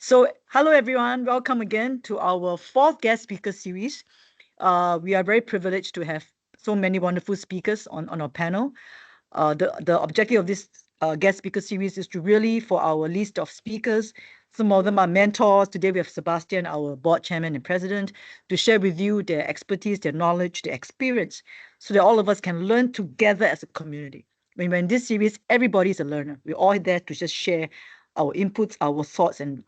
So, hello everyone. Welcome again to our fourth guest speaker series. We are very privileged to have so many wonderful speakers on our panel. The objective of this guest speaker series is to really, for our list of speakers, some of them are mentors. Today we have Sebastian, our board chairman and president, to share with you their expertise, their knowledge, their experience, so that all of us can learn together as a community. When we're in this series, everybody is a learner. We're all there to just share our inputs, our thoughts, and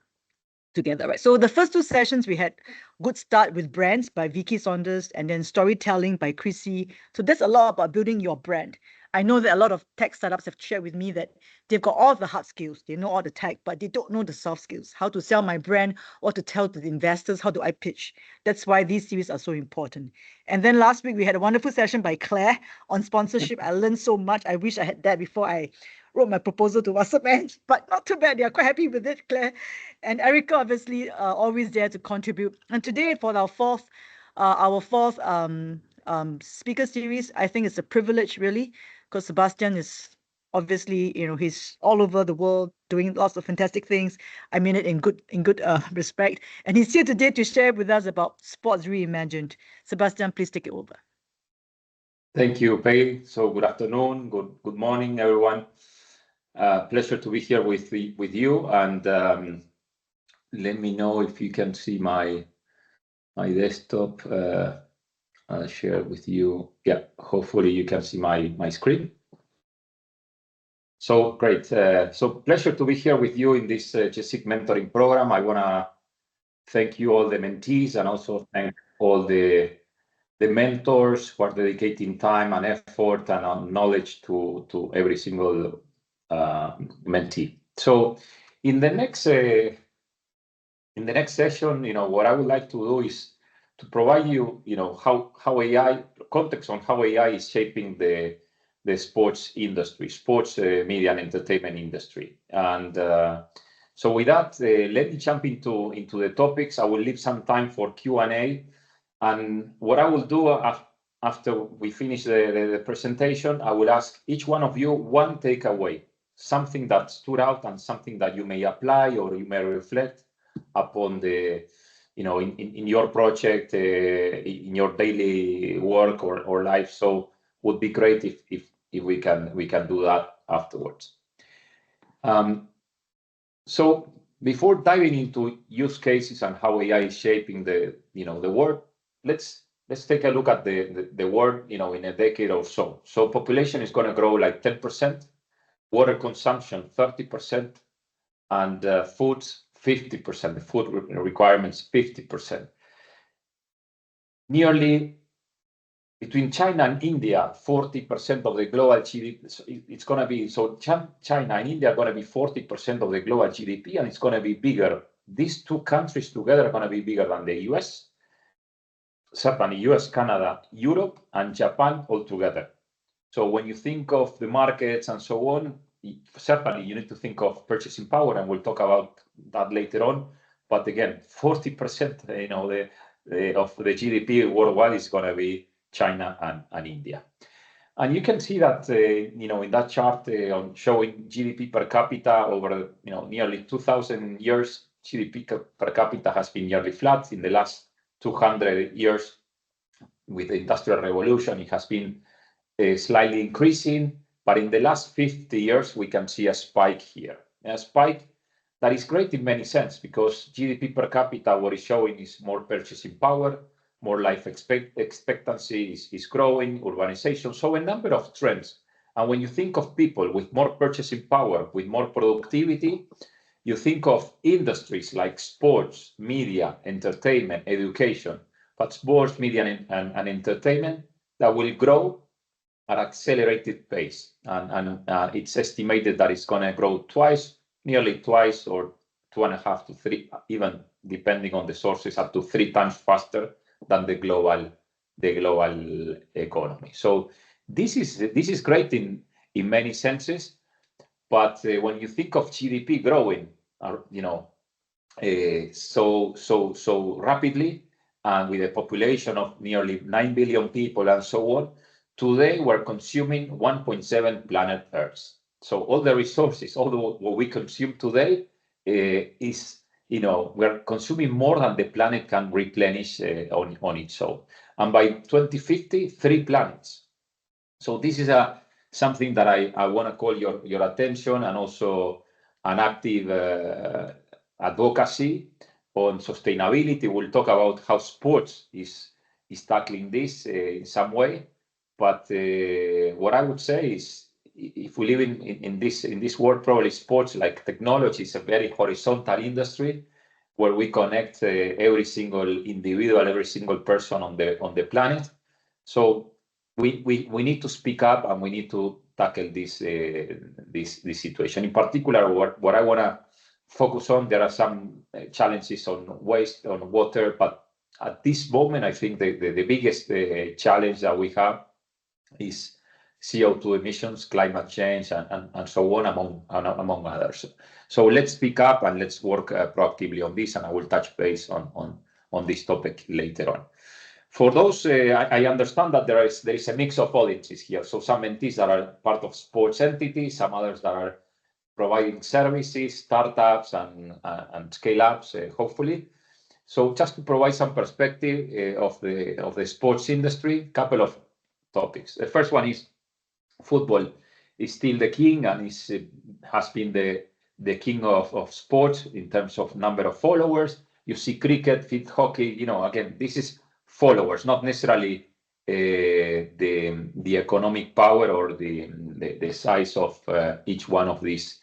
together, right? So the first two sessions we had Good Start with Brands by Vicky Saunders and then Storytelling by Chrissy. So that's a lot about building your brand. I know that a lot of tech startups have shared with me that they've got all the hard skills, they know all the tech, but they don't know the soft skills, how to sell my brand or to tell to the investors, how do I pitch? That's why these series are so important. And then last week we had a wonderful session by Claire on sponsorship. I learned so much. I wish I had that before I wrote my proposal to Wasserman, but not too bad. They are quite happy with it, Claire. And Erica, obviously, always there to contribute. And today, for our fourth speaker series, I think it's a privilege, really, because Sebastian is obviously, he's all over the world doing lots of fantastic things. I mean it in good respect. And he's here today to share with us about Sports Reimagined. Sebastian, please take it over. Thank you, Pei. So good afternoon, good morning, everyone. Pleasure to be here with you, and let me know if you can see my desktop. I'll share with you. Yeah, hopefully you can see my screen. So great. So pleasure to be here with you in this GSIC Mentoring Program. I want to thank you all the mentees and also thank all the mentors who are dedicating time and effort and knowledge to every single mentee. So in the next session, what I would like to do is to provide you, how AI context on how AI is shaping the sports industry, sports media and entertainment industry. And so with that, let me jump into the topics. I will leave some time for Q&A. And what I will do after we finish the presentation, I will ask each one of you one takeaway, something that stood out and something that you may apply or you may reflect upon the, in your project, in your daily work or life. So would be great if we can do that afterwards. So before diving into use cases and how AI is shaping the world, let's take a look at the world, in a decade or so. So population is going to grow like 10%, water consumption 30%, and foods 50%. The food requirements 50%. Nearly between China and India, 40% of the global GDP. It's going to be so. China and India are going to be 40% of the global GDP, and it's going to be bigger. These two countries together are going to be bigger than the US. Certainly US, Canada, Europe, and Japan all together. So when you think of the markets and so on, certainly you need to think of purchasing power, and we'll talk about that later on. But again, 40%, of the GDP worldwide is going to be China and India. And you can see that, in that chart on showing GDP per capita over, nearly 2,000 years, GDP per capita has been nearly flat. In the last 200 years, with the Industrial Revolution, it has been slightly increasing. But in the last 50 years, we can see a spike here. A spike that is great in many sense, because GDP per capita, what is showing is more purchasing power, more life expectancy is growing, urbanization, so a number of trends. And when you think of people with more purchasing power, with more productivity, you think of industries like sports, media, entertainment, education, but sports, media, and entertainment that will grow at accelerated pace. And it's estimated that it's going to grow nearly twice, or 2.5 to 3, even depending on the sources, up to 3 times faster than the global economy. So this is great in many senses, but when you think of GDP growing, so rapidly, and with a population of nearly 9 billion people and so on, today we're consuming 1.7 planet Earth. So all the resources, all what we consume today, is we're consuming more than the planet can replenish on its own. And by 2050, 3 planets. So this is something that I want to call your attention, and also an active advocacy on sustainability. We'll talk about how sports is tackling this in some way. But what I would say is, if we live in this world, probably sports, like technology, is a very horizontal industry where we connect every single individual, every single person on the planet. So we need to speak up, and we need to tackle this situation. In particular, what I want to focus on, there are some challenges on waste, on water, but at this moment, I think the biggest challenge that we have is CO2 emissions, climate change, and so on, among others. So let's speak up and let's work proactively on this, and I will touch base on this topic later on. For those, I understand that there is a mix of audiences here. So some entities that are part of sports entities, some others that are providing services, startups, and scale-ups, hopefully. So just to provide some perspective of the sports industry, couple of topics. The first one is football is still the king, and has been the king of sports in terms of number of followers. You see cricket, field hockey, again, this is followers, not necessarily the economic power or the size of each one of these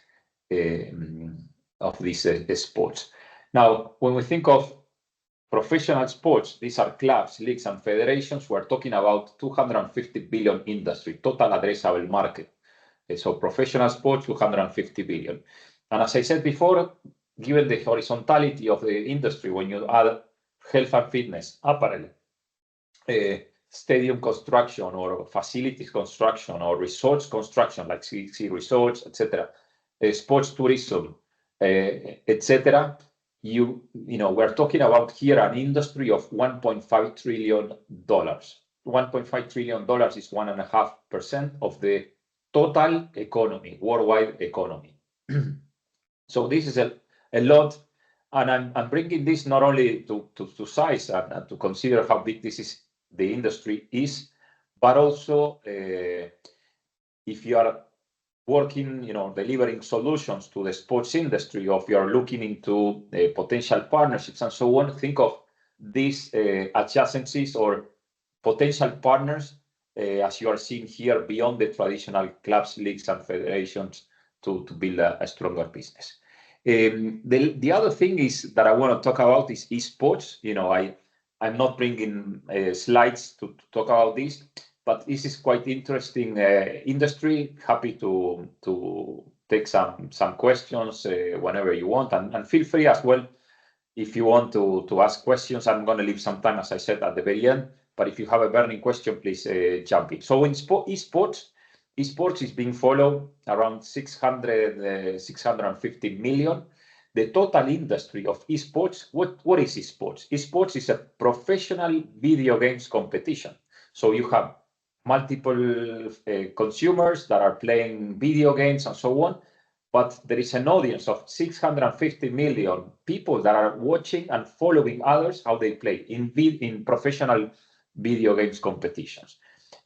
sports. Now, when we think of professional sports, these are clubs, leagues, and federations. We're talking about 250 billion industry, total addressable market. So professional sports, 250 billion. And as I said before, given the horizontality of the industry, when you add health and fitness, apparel, stadium construction, or facilities construction, or resorts construction, like GSIC resorts, etc., sports tourism, etc., we're talking about here an industry of $1.5 trillion. $1.5 trillion is 1.5% of the total economy, worldwide economy. So this is a lot, and I'm bringing this not only to size and to consider how big the industry is, but also if you are working, delivering solutions to the sports industry, or if you are looking into potential partnerships and so on, think of these adjacencies or potential partners, as you are seeing here, beyond the traditional clubs, leagues, and federations to build a stronger business. The other thing is that I want to talk about is esports. I'm not bringing slides to talk about this, but this is quite interesting industry. Happy to take some questions whenever you want, and feel free as well if you want to ask questions. I'm going to leave some time, as I said, at the very end. But if you have a burning question, please jump in. So in esports is being followed around 650 million. The total industry of esports, what is esports? Esports is a professional video games competition. So you have multiple consumers that are playing video games and so on, but there is an audience of 650 million people that are watching and following others how they play in professional video games competitions.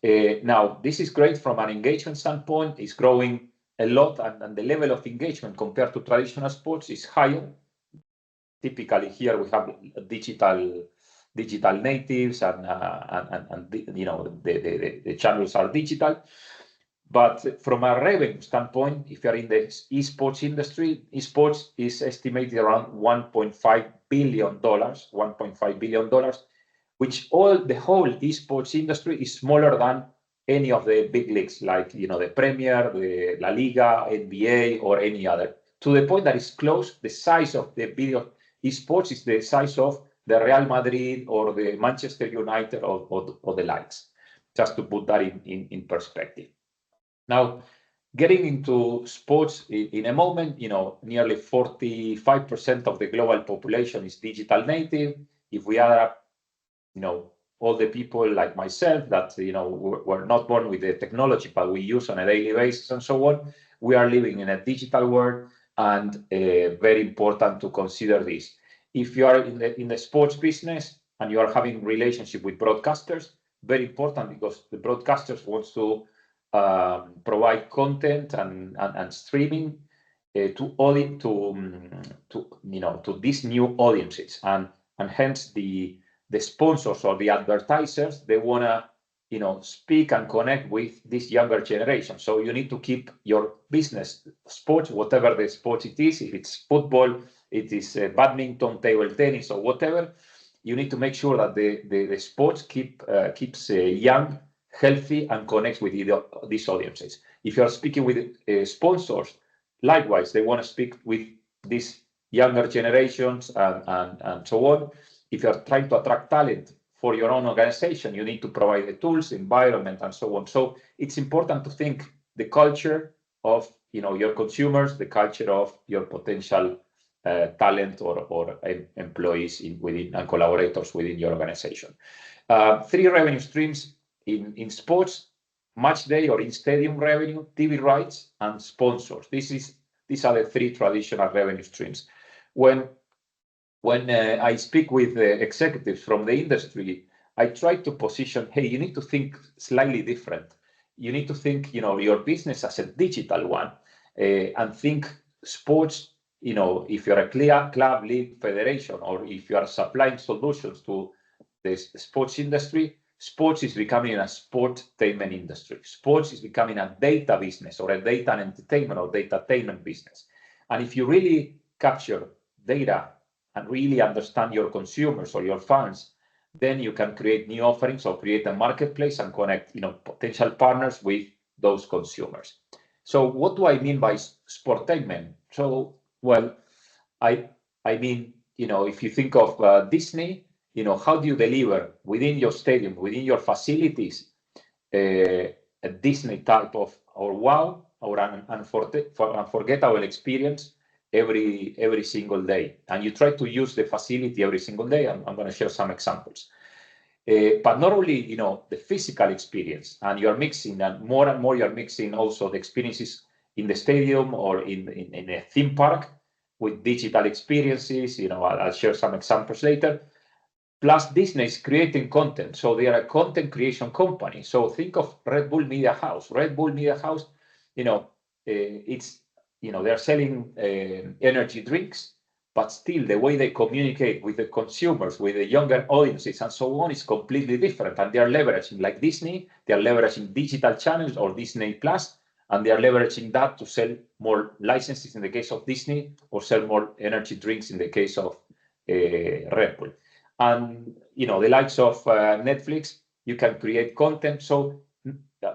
Now, this is great from an engagement standpoint. It's growing a lot, and the level of engagement compared to traditional sports is higher. Typically, here we have digital natives, and the channels are digital. But from a revenue standpoint, if you're in the esports industry, esports is estimated around $1.5 billion, $1.5 billion, which the whole esports industry is smaller than any of the big leagues, like the Premier, the La Liga, NBA, or any other. To the point that it's close, the size of the video esports is the size of the Real Madrid or the Manchester United or the likes, just to put that in perspective. Now, getting into sports in a moment, nearly 45% of the global population is digital native. If we add up, all the people like myself that, were not born with the technology, but we use on a daily basis and so on, we are living in a digital world, and very important to consider this. If you are in the sports business and you are having relationship with broadcasters, very important, because the broadcasters wants to provide content and streaming to these new audiences, and hence the sponsors or the advertisers, they want to speak and connect with this younger generation. So you need to keep your business, sports, whatever the sport it is, if it's football, it is badminton, table tennis, or whatever, you need to make sure that the sports keeps young, healthy, and connects with these audiences. If you're speaking with sponsors, likewise, they want to speak with these younger generations and so on. If you're trying to attract talent for your own organization, you need to provide the tools, environment, and so on. So it's important to think the culture of your consumers, the culture of your potential talent or employees within and collaborators within your organization. 3 revenue streams in sports: match day or in-stadium revenue, TV rights, and sponsors. These are the 3 traditional revenue streams. When I speak with executives from the industry, I try to position, hey, you need to think slightly different. You need to think, your business as a digital one, and think sports. If you're a club, league, federation, or if you are supplying solutions to the sports industry, sports is becoming a sportainment industry. Sports is becoming a data business, or a data and entertainment or data-tainment business. And if you really capture data and really understand your consumers or your fans, then you can create new offerings or create a marketplace and connect potential partners with those consumers. So what do I mean by sportainment? So, well, I mean, if you think of Disney, how do you deliver within your stadium, within your facilities, a Disney type of, or wow, or an unforgettable experience every single day, and you try to use the facility every single day. I'm going to share some examples. But not only the physical experience, and you're mixing, and more you're mixing also the experiences in the stadium or in a theme park with digital experiences. I'll share some examples later. Plus, Disney is creating content, so they are a content creation company. So think of Red Bull Media House. Red Bull Media House, it's they're selling energy drinks, but still the way they communicate with the consumers, with the younger audiences, and so on, is completely different. And they are leveraging, like Disney, they are leveraging digital channels or Disney Plus, and they are leveraging that to sell more licenses in the case of Disney, or sell more energy drinks in the case of Red Bull. And the likes of Netflix, you can create content. So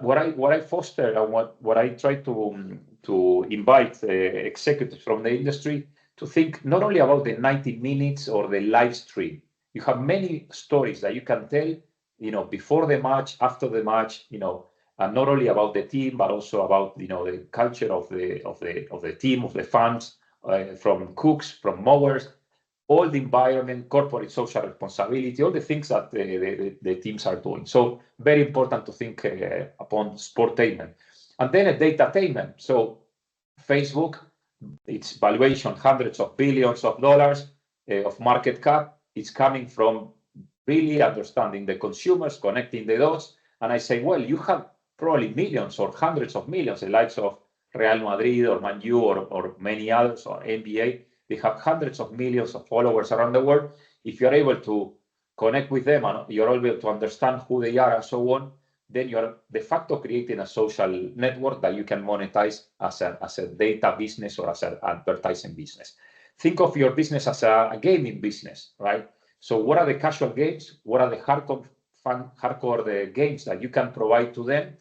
what I foster and what I try to invite executives from the industry to think not only about the 90 minutes or the live stream. You have many stories that you can tell, before the match, after the match, and not only about the team, but also about the culture of the team, of the fans, from cooks, from mowers, all the environment, corporate social responsibility, all the things that the teams are doing. So very important to think upon sportainment. And then a datainment. So Facebook, its valuation, hundreds of billions of dollars of market cap, it's coming from really understanding the consumers, connecting the dots. And I say, well, you have probably millions or hundreds of millions, the likes of Real Madrid or Man U or many others, or NBA. They have hundreds of millions of followers around the world. If you're able to connect with them and you're able to understand who they are and so on, then you're de facto creating a social network that you can monetize as a data business or as an advertising business. Think of your business as a gaming business, right? So what are the casual games? What are the hardcore games that you can provide to them?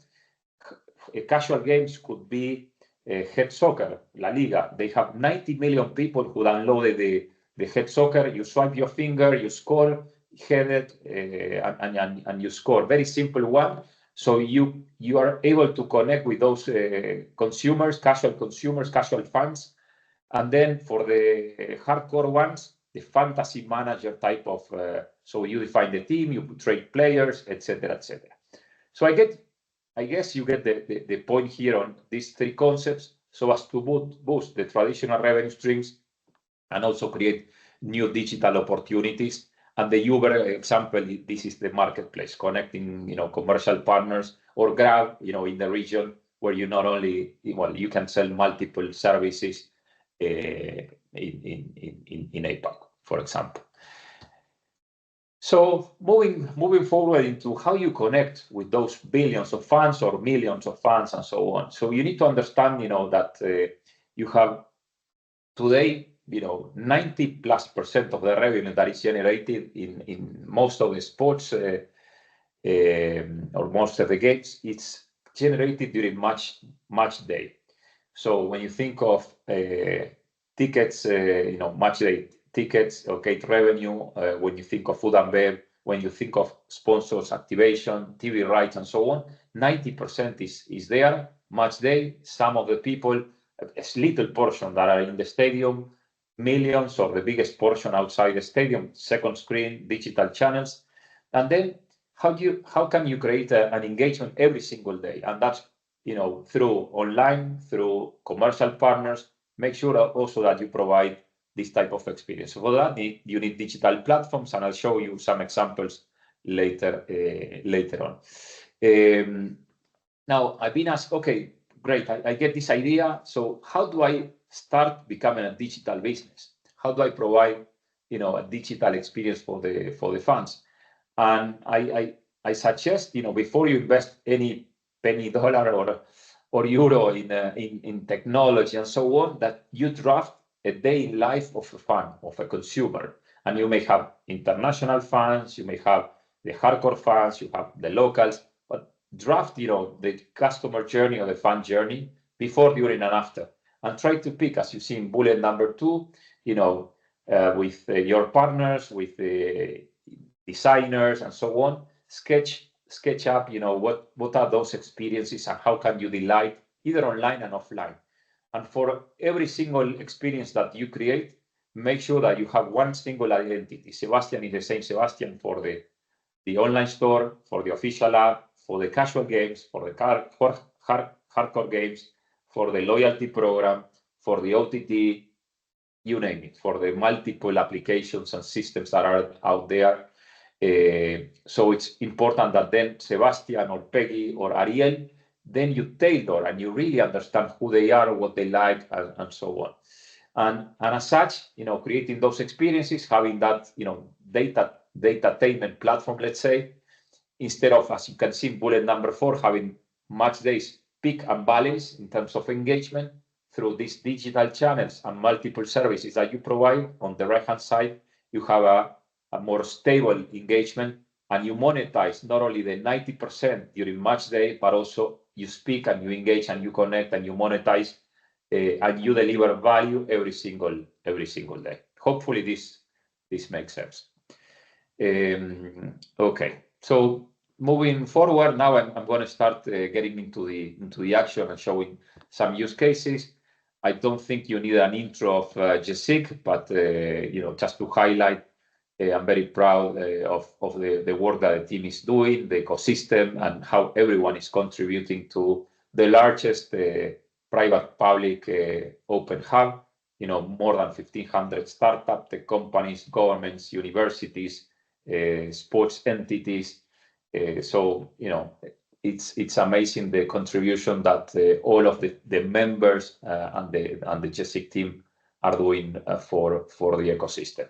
Casual games could be head soccer, La Liga. They have 90 million people who downloaded the head soccer. You swipe your finger, you score, head it, and you score. Very simple one. So you are able to connect with those consumers, casual fans. And then for the hardcore ones, the fantasy manager type of, so you define the team, you trade players, etc., etc. So I guess you get the point here on these 3 concepts, so as to boost the traditional revenue streams and also create new digital opportunities. And the Uber example, this is the marketplace, connecting, commercial partners, or Grab, in the region where you not only, you can sell multiple services in APAC, for example. So moving forward into how you connect with those billions of fans or millions of fans and so on. So you need to understand, that you have today, 90+% of the revenue that is generated in most of the sports or most of the games, it's generated during match day. So when you think of tickets, match day tickets, okay, revenue, when you think of food and bev, when you think of sponsors, activation, TV rights, and so on, 90% is there. Match day, some of the people, a little portion that are in the stadium, millions, or the biggest portion outside the stadium, second screen, digital channels. And then how can you create an engagement every single day? And that's, through online, through commercial partners. Make sure also that you provide this type of experience. So for that, you need digital platforms, and I'll show you some examples later on. Now, I've been asked, okay, great, I get this idea. So how do I start becoming a digital business? How do I provide, a digital experience for the fans? And I suggest, before you invest any penny, dollar, or euro in technology and so on, that you draft a day in life of a fan, of a consumer. And you may have international fans, you may have the hardcore fans, you have the locals, but draft, the customer journey or the fan journey before, during, and after. And try to pick, as you see in bullet number 2, with your partners, with the designers and so on, sketch up, what are those experiences and how can you delight either online and offline. And for every single experience that you create, make sure that you have one single identity. Sebastian is the same Sebastian for the online store, for the official app, for the casual games, for the hardcore games, for the loyalty program, for the OTT, you name it, for the multiple applications and systems that are out there. So it's important that then Sebastian or Peggy or Ariel, then you tailor and you really understand who they are, what they like, and so on. And as such, creating those experiences, having that, datainment platform, let's say, instead of, as you can see in bullet number 4, having match days peak and valleys in terms of engagement through these digital channels and multiple services that you provide. On the right-hand side, you have a more stable engagement, and you monetize not only the 90% during match day, but also you speak and you engage and you connect and you monetize and you deliver value every single day. Hopefully this makes sense. Okay, so moving forward, now I'm going to start getting into the action and showing some use cases. I don't think you need an intro of GSIC, but just to highlight, I'm very proud of the work that the team is doing, the ecosystem, and how everyone is contributing to the largest private-public open hub. More than 1,500 startups, tech companies, governments, universities, sports entities. So it's amazing the contribution that all of the members and the GSIC team are doing for the ecosystem.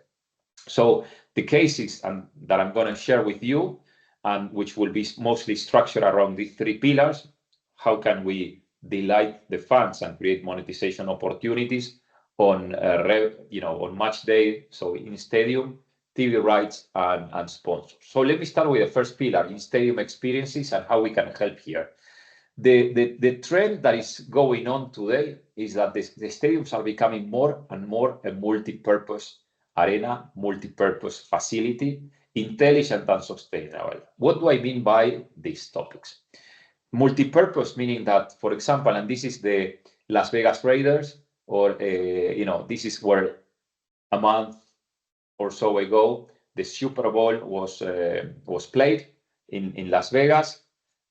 So the cases that I'm going to share with you, and which will be mostly structured around these 3 pillars: how can we delight the fans and create monetization opportunities on match day, so in stadium, TV rights, and sponsors. So let me start with the first pillar, in stadium experiences, and how we can help here. The trend that is going on today is that the stadiums are becoming more and more a multi-purpose arena, multi-purpose facility, intelligent and sustainable. What do I mean by these topics? Multi-purpose, meaning that, for example, and this is the Las Vegas Raiders, or this is where a month or so ago the Super Bowl was played in Las Vegas,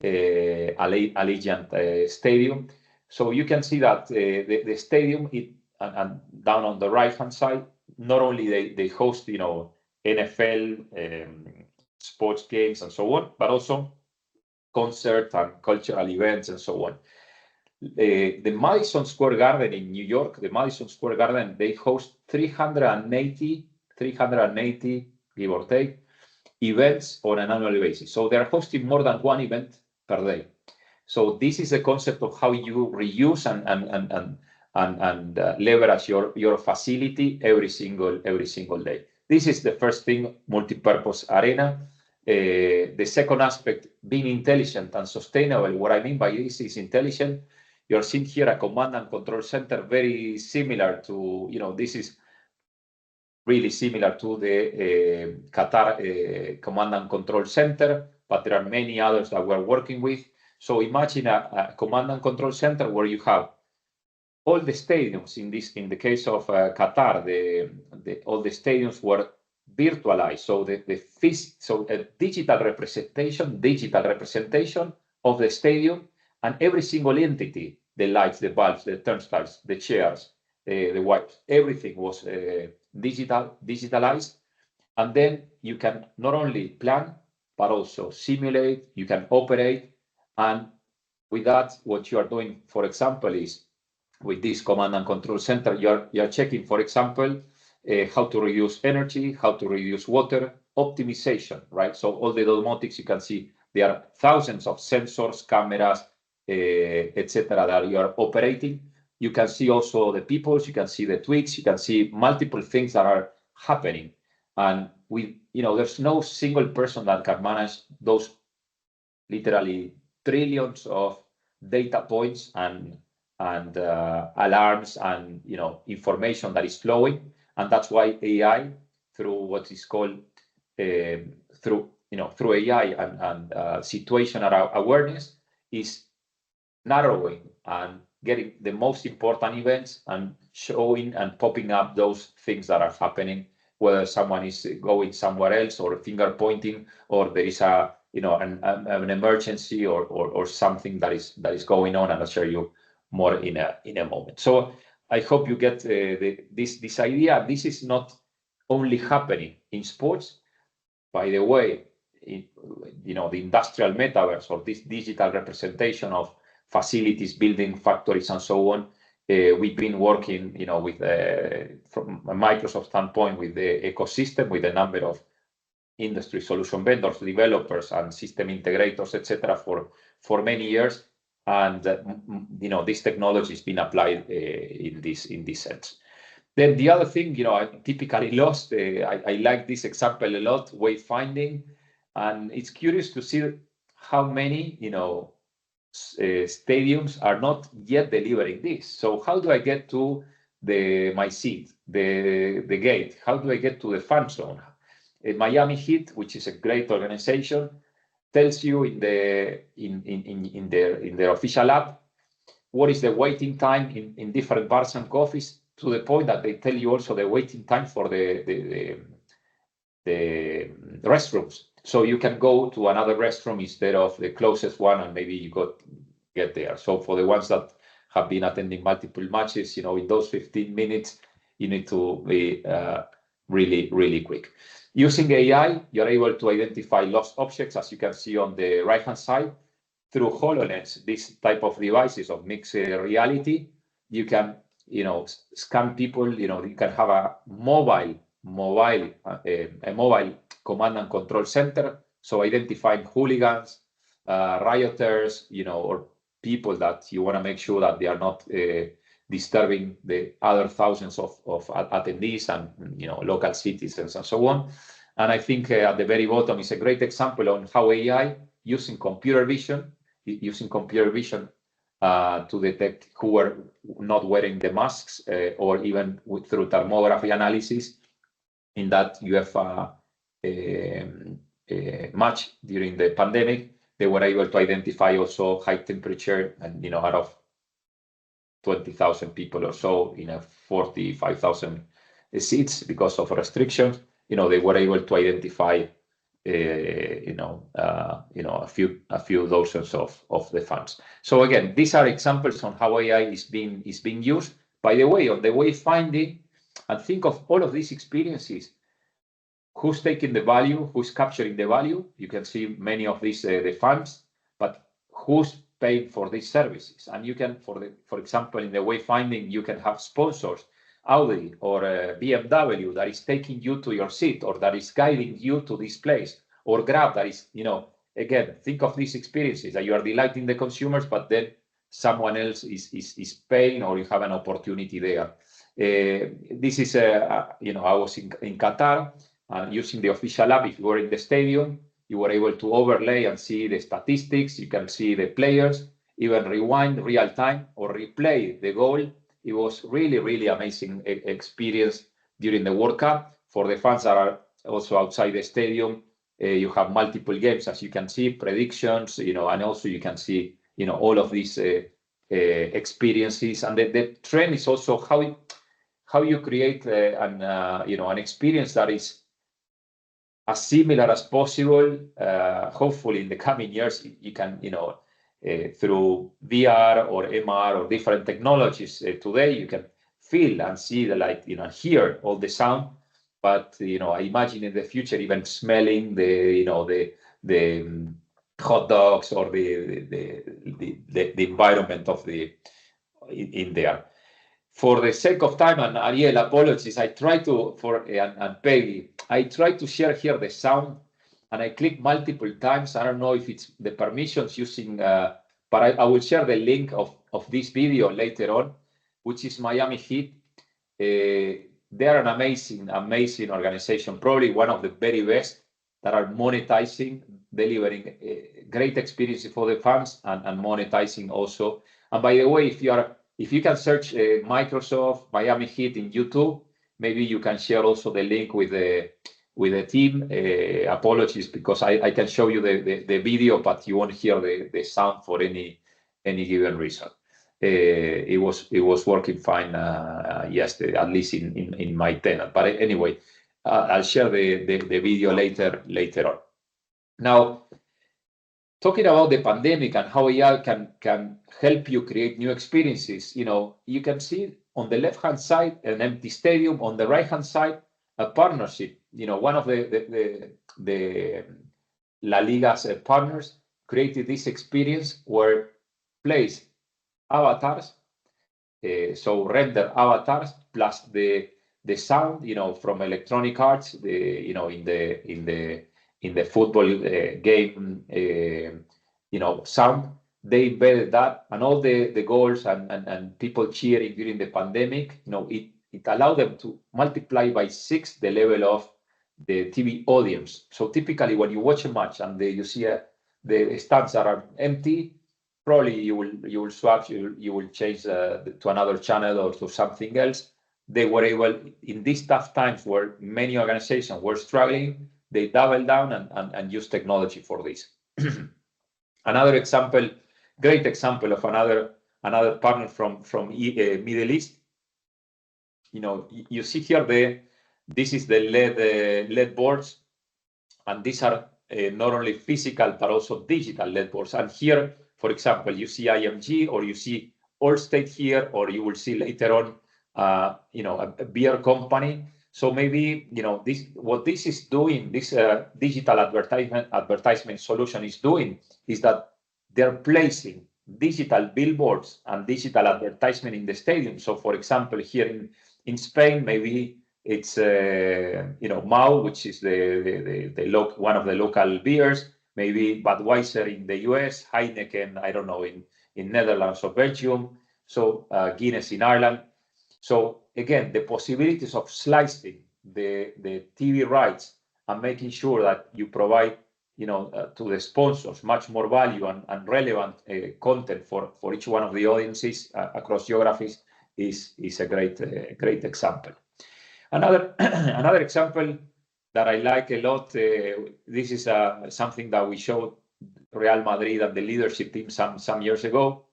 Allegiant Stadium. So you can see that the stadium, and down on the right-hand side, not only they host, NFL sports games and so on, but also concerts and cultural events and so on. The Madison Square Garden in New York, the Madison Square Garden, they host 380, give or take, events on an annual basis. So they're hosting more than one event per day. So this is a concept of how you reuse and leverage your facility every single day. This is the first thing, multi-purpose arena. The second aspect, being intelligent and sustainable. What I mean by this is intelligent. You're seeing here a command and control center, very similar to, this is really similar to the Qatar command and control center, but there are many others that we're working with. So imagine a command and control center where you have all the stadiums. In the case of Qatar, all the stadiums were virtualized. So a digital representation of the stadium, and every single entity, the lights, the bulbs, the turnstiles, the chairs, the wipes, everything was digitalized. And then you can not only plan, but also simulate, you can operate. And with that, what you are doing, for example, is with this command and control center, you're checking, for example, how to reduce energy, how to reduce water, optimization, right? So all the domotics, you can see there are thousands of sensors, cameras, etc., that you are operating. You can see also the people, you can see the tweaks, you can see multiple things that are happening. And there's no single person that can manage those literally trillions of data points and alarms and information that is flowing. And that's why AI, through what is called through AI and situational awareness, is narrowing and getting the most important events and showing and popping up those things that are happening, whether someone is going somewhere else or finger pointing, or there is an emergency or something that is going on, and I'll show you more in a moment. So I hope you get this idea. This is not only happening in sports. By the way, the industrial metaverse, or this digital representation of facilities, building factories, and so on. We've been working, with from a Microsoft standpoint, with the ecosystem, with a number of industry solution vendors, developers, and system integrators, etc., for many years. And this technology has been applied in this sense. Then the other thing, I typically lost. I like this example a lot, wayfinding, and it's curious to see how many stadiums are not yet delivering this. So how do I get to my seat, the gate? How do I get to the fan zone? Miami Heat, which is a great organization, tells you in their official app what is the waiting time in different bars and coffees, to the point that they tell you also the waiting time for the restrooms. So you can go to another restroom instead of the closest one, and maybe you get there. So for the ones that have been attending multiple matches, in those 15 minutes, you need to be really, really quick. Using AI, you're able to identify lost objects, as you can see on the right-hand side, through HoloLens, this type of devices of mixed reality. You can, scan people. You can have a mobile command and control center. So identifying hooligans, rioters, or people that you want to make sure that they are not disturbing the other thousands of attendees and local citizens and so on. And I think at the very bottom is a great example on how AI using computer vision to detect who are not wearing the masks, or even through thermography analysis. In that you have a match during the pandemic, they were able to identify also high temperature, and out of 20,000 people or so in a 45,000 seats because of restrictions, they were able to identify a few dozens of the fans. So again, these are examples on how AI is being used. By the way, on the wayfinding, and think of all of these experiences. Who's taking the value? Who's capturing the value? You can see many of these the funds, but who's paying for these services? And you can, for example, in the wayfinding, you can have sponsors, Audi or BMW, that is taking you to your seat, or that is guiding you to this place, or Grab that is, again, think of these experiences that you are delighting the consumers, but then someone else is paying, or you have an opportunity there. This is, I was in Qatar, and using the official app. If you were in the stadium, you were able to overlay and see the statistics. You can see the players, even rewind real time or replay the goal. It was really, really amazing experience during the World Cup. For the fans that are also outside the stadium, you have multiple games, as you can see, predictions, and also you can see, all of these experiences. And the trend is also how you create an experience that is as similar as possible. Hopefully, in the coming years, you can, through VR or MR or different technologies today, you can feel and see hear all the sound. But I imagine in the future, even smelling the hot dogs or the environment of in there. For the sake of time, and Ariel, apologies, I try to, and Peggy, I try to share here the sound, and I click multiple times. I don't know if it's the permissions using, but I will share the link of this video later on, which is Miami Heat. They are an amazing, amazing organization, probably one of the very best that are monetizing, delivering great experiences for the fans, and monetizing also. And by the way, if you can search Microsoft Miami Heat in YouTube, maybe you can share also the link with the team. Apologies, because I can show you the video, but you won't hear the sound for any given reason. It was working fine yesterday, at least in my tenant. But anyway, I'll share the video later on. Now, talking about the pandemic and how AI can help you create new experiences, you can see on the left-hand side an empty stadium, on the right-hand side a partnership. One of the La Liga's partners created this experience where place avatars, so render avatars plus the sound, from Electronic Arts, in the football game, sound. They embedded that, and all the goals and people cheering during the pandemic, it allowed them to multiply by 6 the level of the TV audience. So typically, when you watch a match and you see the stands that are empty, probably you will swap, you will change to another channel or to something else. They were able, in these tough times where many organizations were struggling, they doubled down and used technology for this. Another example, great example of another partner from Middle East. You see here this is the LED boards, and these are not only physical but also digital LED boards. And here, for example, you see IMG, or you see Allstate here, or you will see later on, a beer company. So maybe, what this is doing, this digital advertisement solution is doing, is that they're placing digital billboards and digital advertisement in the stadium. So, for example, here in Spain, maybe it's Mau, which is one of the local beers. Maybe Budweiser in the US, Heineken, I don't know, in Netherlands or Belgium. So Guinness in Ireland. So again, the possibilities of slicing the TV rights and making sure that you provide, to the sponsors much more value and relevant content for each one of the audiences across geographies is a great example. Another example that I like a lot. This is something that we showed Real Madrid and the leadership team some years ago,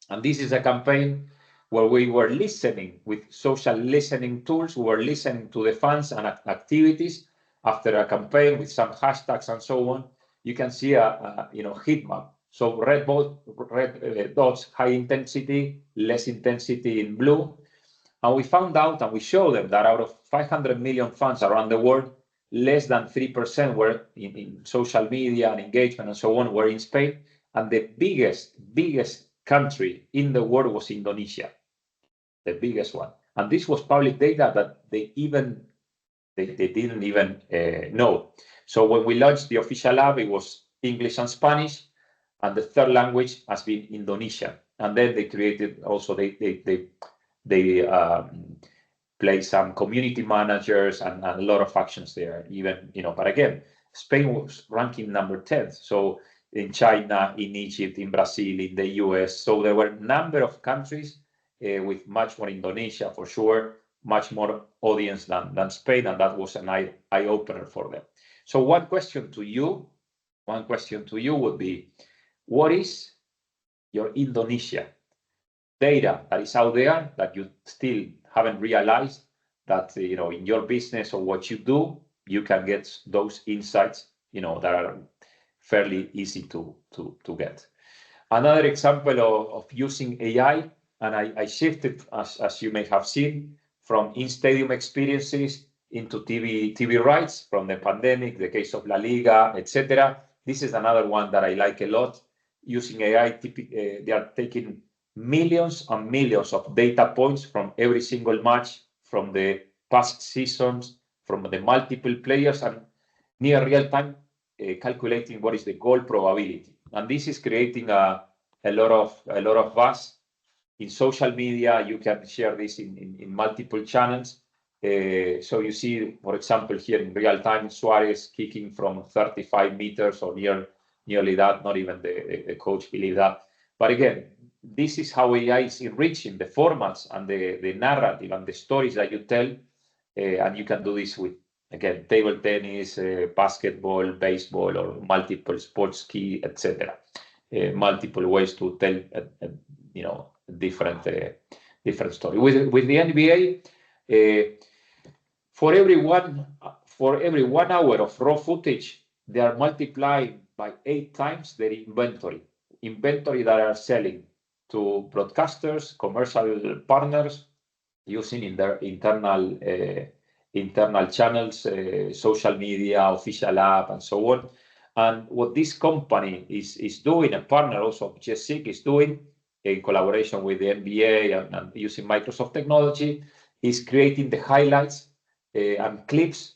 and this is a campaign where we were listening with social listening tools. We were listening to the fans and activities after a campaign with some hashtags and so on. You can see a heat map. So red dots, high intensity, less intensity in blue. And we found out and we showed them that out of 500 million fans around the world, less than 3% were in social media and engagement and so on were in Spain. And the biggest country in the world was Indonesia, the biggest one. And this was public data that they didn't even know. So when we launched the official app, it was English and Spanish, and the third language has been Indonesian. And then they created also they play some community managers and a lot of actions there. Even but again, Spain was ranking number 10th. So in China, in Egypt, in Brazil, in the US. So there were a number of countries with much more Indonesia for sure, much more audience than Spain, and that was an eye opener for them. So one question to you would be, what is your Indonesia data that is out there that you still haven't realized that in your business or what you do, you can get those insights that are fairly easy to get. Another example of using AI, and I shifted, as you may have seen, from in-stadium experiences into TV rights from the pandemic, the case of La Liga, etc. This is another one that I like a lot. Using AI, they are taking millions and millions of data points from every single match, from the past seasons, from the multiple players, and near real time calculating what is the goal probability. And this is creating a lot of buzz in social media. You can share this in multiple channels. So you see, for example, here in real time, Suarez kicking from 35 meters or nearly that, not even the coach believe that. But again, this is how AI is enriching the formats and the narrative and the stories that you tell. And you can do this with, again, table tennis, basketball, baseball, or multiple sports key, etc. Multiple ways to tell, different story. With the NBA, for every 1 hour of raw footage, they are multiplying by 8 times their inventory that are selling to broadcasters, commercial partners, using in their internal channels, social media, official app, and so on. And what this company is doing, a partner also of GSIC is doing in collaboration with the NBA and using Microsoft technology, is creating the highlights and clips,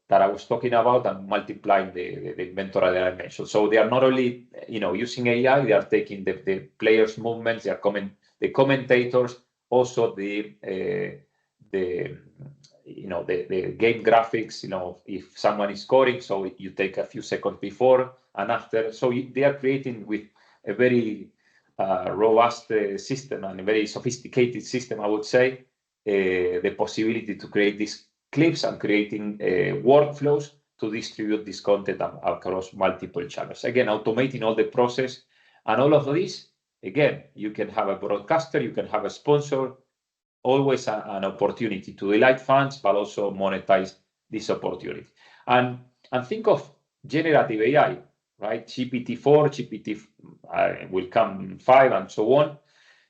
that I was talking about, and multiplying the inventory that I mentioned. So they are not only, using AI, they are taking the players' movements, they are the commentators, also the game graphics, if someone is scoring, so you take a few seconds before and after. So they are creating with a very robust system and a very sophisticated system, I would say, the possibility to create these clips and creating workflows to distribute this content across multiple channels. Again, automating all the process, and all of this, again, you can have a broadcaster, you can have a sponsor, always an opportunity to delight fans, but also monetize this opportunity. And think of generative AI, right? GPT-4, GPT will come 5, and so on.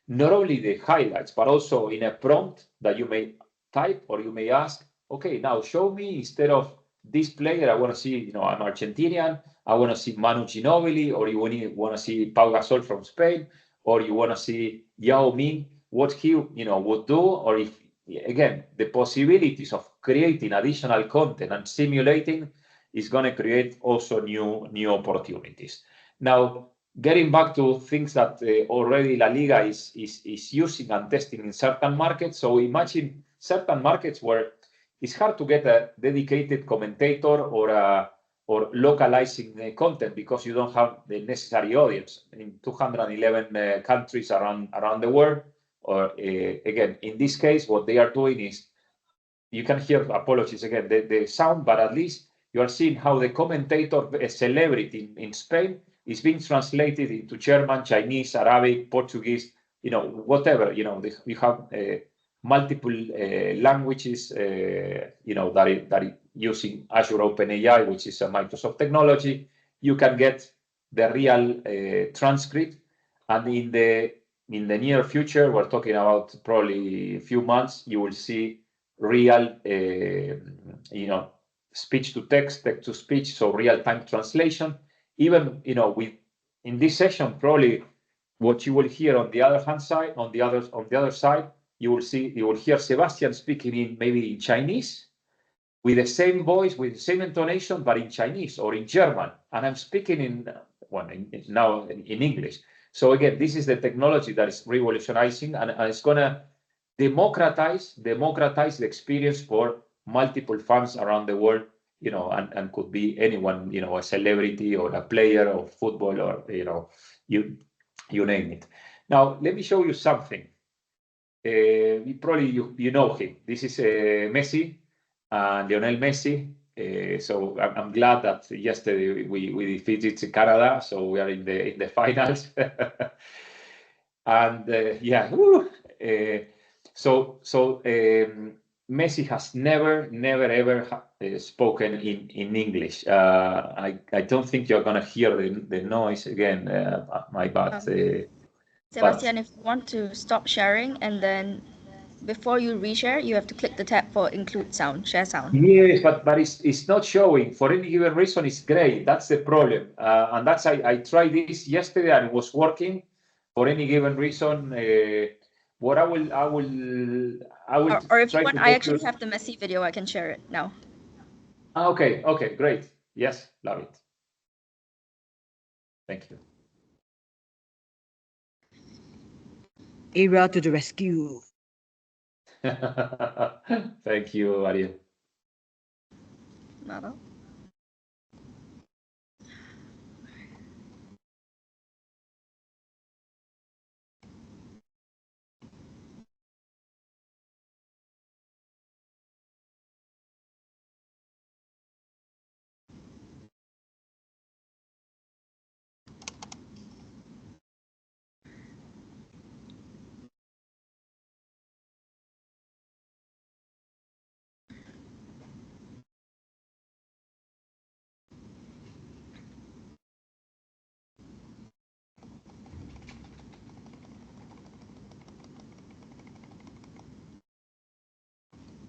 Not only the highlights, but also in a prompt that you may type, or you may ask, okay, now show me, instead of this player, I want to see, I'm Argentinian, I want to see Manu Ginóbili, or you want to see Pau Gasol from Spain, or you want to see Yao Ming, what he would do, or if, again, the possibilities of creating additional content and simulating is going to create also new opportunities. Now, getting back to things that already La Liga is using and testing in certain markets. So imagine certain markets where it's hard to get a dedicated commentator or localizing content because you don't have the necessary audience in 211 countries around the world. Or again, in this case, what they are doing is, you can hear, apologies again, the sound, but at least you are seeing how the commentator, a celebrity in Spain, is being translated into German, Chinese, Arabic, Portuguese, whatever. You have multiple languages, that are using Azure OpenAI, which is a Microsoft technology. You can get the real transcript, and in the in the near future, we're talking about probably a few months, you will see real, speech to text, text to speech, so real-time translation. Even, in this session, probably what you will hear on the other side, on the other side, you will hear Sebastian speaking in maybe in Chinese, with the same voice, with the same intonation, but in Chinese or in German, and I'm speaking now in English. So again, this is the technology that is revolutionizing, and it's gonna democratize the experience for multiple fans around the world, and could be anyone, a celebrity or a player of football or you name it. Now let me show you something. Probably you know him. This is Messi. Lionel Messi. So I'm glad that yesterday we defeated Canada, so we are in the finals. And yeah, Messi has never ever spoken in English. I don't think you're gonna hear the noise again. My bad. Sebastian, if you want to stop sharing, and then before you reshare, you have to click the tab for include sound, share sound. Yes, but it's not showing for any given reason. It's gray. That's the problem, and that's I tried this yesterday and it was working. For any given reason, what I will. Or if you want, I actually have the Messi video. I can share it now. Okay, great. Yes, love it. Thank you. Area to the rescue. Thank you, Ariel. Nada.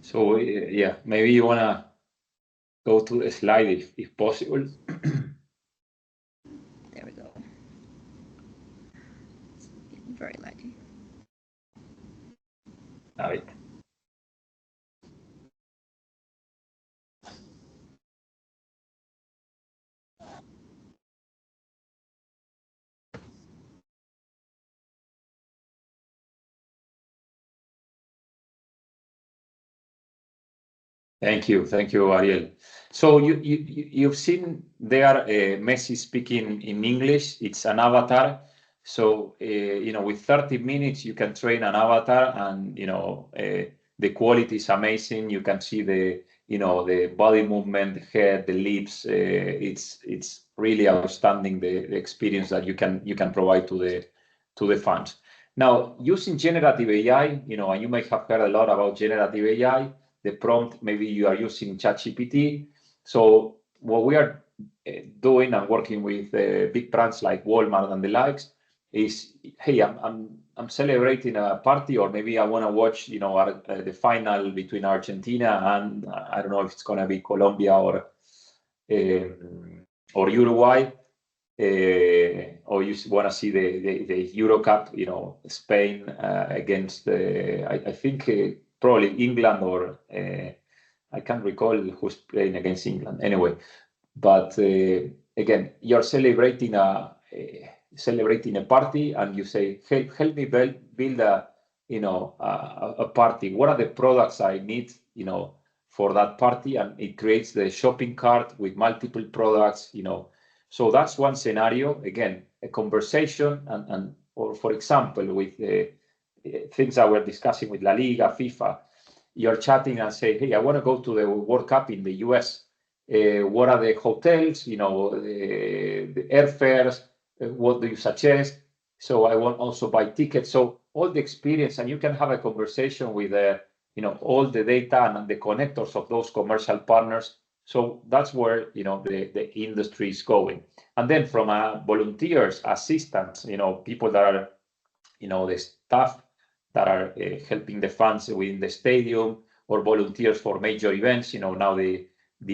So yeah, maybe you wanna go to the slide if possible. There we go. It's very laggy. Love it. Thank you, Ariel. So you've seen there Messi speaking in English. It's an avatar. So with 30 minutes you can train an avatar, and the quality is amazing. You can see the body movement, the head, the lips. It's really outstanding, the experience that you can provide to the fans. Now, using generative AI, and you may have heard a lot about generative AI. The prompt, maybe you are using ChatGPT. So what we are doing and working with big brands like Walmart and the likes is, hey, I'm celebrating a party, or maybe I want to watch, the final between Argentina and I don't know if it's going to be Colombia or Uruguay. Or you want to see the Euro Cup, Spain against I think probably England, or I can't recall who's playing against England. Anyway, but again, you're celebrating a party, and you say, "Hey, help me build a party. What are the products I need, for that party?" And it creates the shopping cart with multiple products, So that's one scenario. Again, a conversation, or for example, with things that we're discussing with La Liga, FIFA, you're chatting and say, "Hey, I want to go to the World Cup in the US. What are the hotels? The airfares. What do you suggest? So I want also buy tickets." So all the experience, and you can have a conversation with all the data and the connectors of those commercial partners. So that's where the industry is going. And then from volunteers, assistants, people that are the staff that are helping the fans within the stadium, or volunteers for major events, now the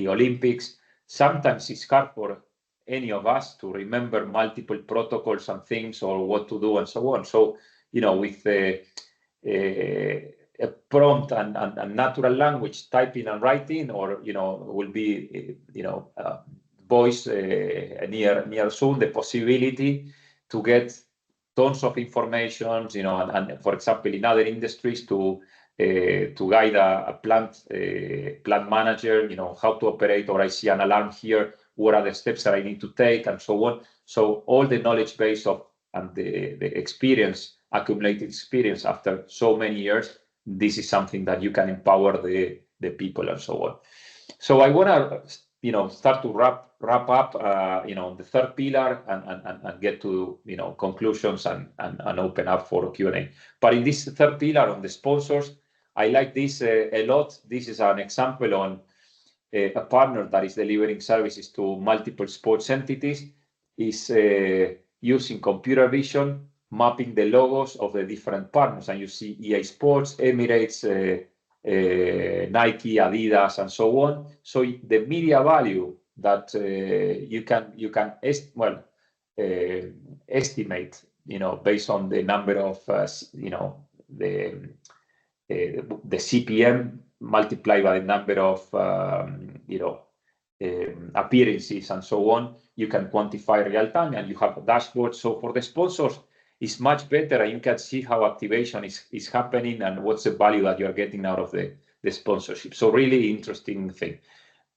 Olympics. Sometimes it's hard for any of us to remember multiple protocols and things, or what to do and so on. So, with a prompt and natural language, typing and writing, or, will be, voice near soon, the possibility to get tons of information, and for example, in other industries, to guide a plant manager, how to operate, or I see an alarm here, what are the steps that I need to take, and so on. So all the knowledge base and the experience, accumulated experience after so many years, this is something that you can empower the people and so on. So I want to, start to wrap up, the third pillar, and get to, conclusions and open up for Q&A. But in this third pillar on the sponsors, I like this a lot. This is an example on a partner that is delivering services to multiple sports entities, is using computer vision, mapping the logos of the different partners. And you see EA Sports, Emirates, Nike, Adidas, and so on. So the media value that you can estimate, based on the number of, the CPM multiplied by the number of, appearances and so on, you can quantify real time, and you have a dashboard. So for the sponsors, it's much better, and you can see how activation is happening and what's the value that you're getting out of the sponsorship. So really interesting thing.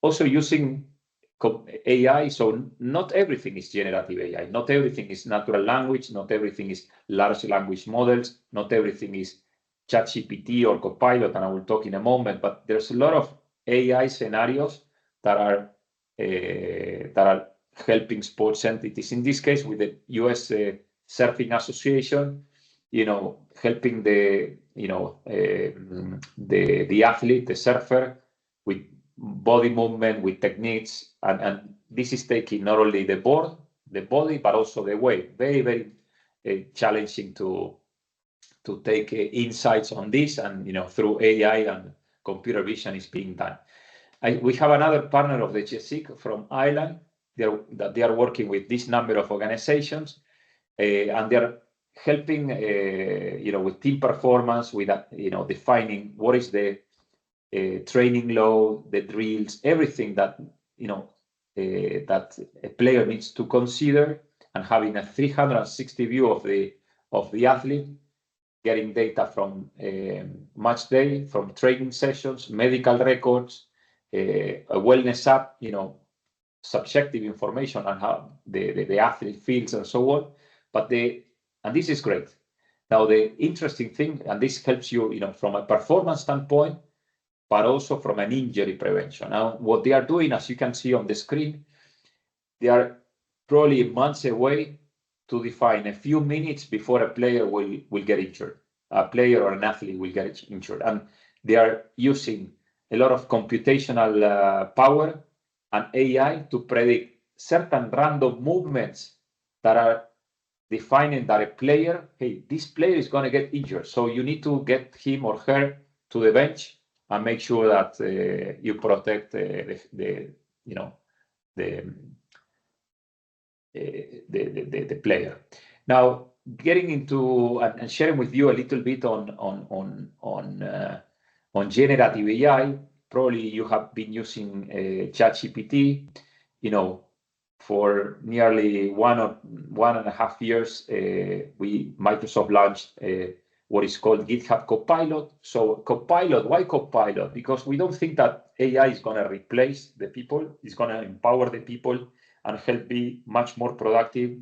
Also using AI, so not everything is generative AI, not everything is natural language, not everything is large language models, not everything is ChatGPT or Copilot, and I will talk in a moment, but there's a lot of AI scenarios that are helping sports entities. In this case, with the US Surfing Association, helping the athlete, the surfer, with body movement, with techniques, and this is taking not only the body, but also the weight. Very, very challenging to take insights on this, and through AI and computer vision is being done. We have another partner of the GSIC from Ireland. They are working with this number of organizations, and they're helping, with team performance, with defining what is the training load, the drills, everything that that a player needs to consider, and having a 360 view of the athlete, getting data from match day, from training sessions, medical records, a wellness app, subjective information on how the athlete feels and so on. And this is great. Now, the interesting thing, and this helps you, from a performance standpoint, but also from an injury prevention. Now, what they are doing, as you can see on the screen, they are probably months away to define a few minutes before a player will get injured. A player or an athlete will get injured. And they are using a lot of computational power and AI to predict certain random movements that are defining that a player, hey, this player is going to get injured. So you need to get him or her to the bench and make sure that you protect the player. Now, getting into and sharing with you a little bit on generative AI. Probably you have been using ChatGPT, for nearly 1.5 years. Microsoft launched what is called GitHub Copilot. So Copilot, why Copilot? Because we don't think that AI is going to replace the people. It's going to empower the people and help be much more productive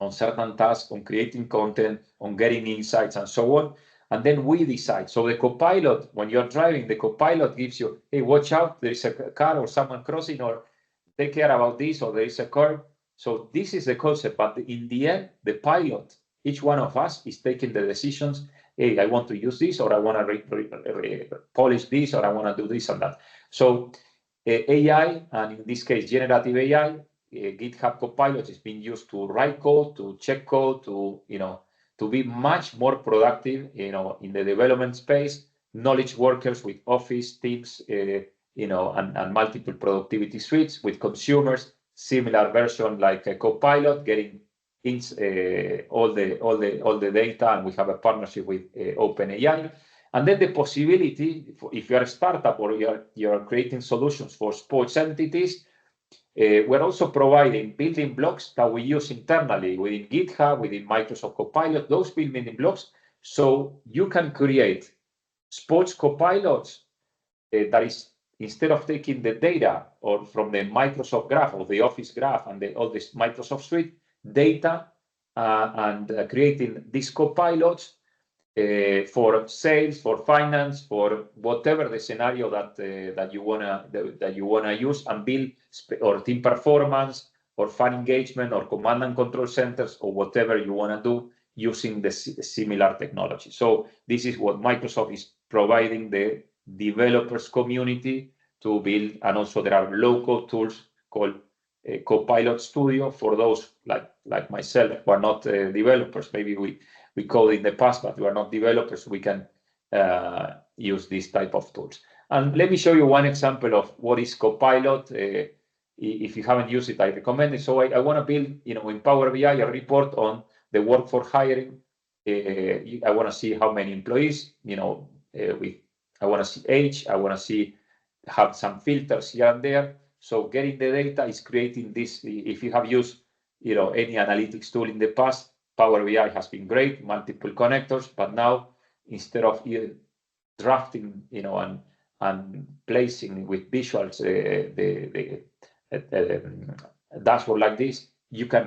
on certain tasks, on creating content, on getting insights, and so on. And then we decide. So the Copilot, when you're driving, the Copilot gives you, hey, watch out, there is a car or someone crossing, or take care about this, or there is a curve. So this is the concept. But in the end, the pilot, each one of us is taking the decisions. Hey, I want to use this, or I want to polish this, or I want to do this and that. So AI, and in this case, generative AI, GitHub Copilot is being used to write code, to check code, to to be much more productive, in the development space, knowledge workers with office teams, and multiple productivity suites with consumers, similar version like a Copilot, getting all the data, and we have a partnership with OpenAI. And then the possibility, if you are a startup or you are creating solutions for sports entities, we're also providing building blocks that we use internally within GitHub, within Microsoft Copilot, those building blocks, so you can create sports copilots that is, instead of taking the data or from the Microsoft Graph or the Office Graph and all this Microsoft Suite data, and creating these copilots for sales, for finance, for whatever the scenario that you wanna use, and build or team performance or fan engagement or command and control centers or whatever you wanna do using the similar technology. So this is what Microsoft is providing the developers community to build, and also there are low-code tools called Copilot Studio for those like myself who are not developers. Maybe we code in the past, but we are not developers. We can use this type of tools. And let me show you one example of what is Copilot. If you haven't used it, I recommend it. So I want to build, in Power BI, a report on the workforce hiring. I want to see how many employees, I want to see age. I want to have some filters here and there. So getting the data is creating this. If you have used, any analytics tool in the past, Power BI has been great, multiple connectors, but now instead of drafting, and placing with visuals the dashboard like this, you can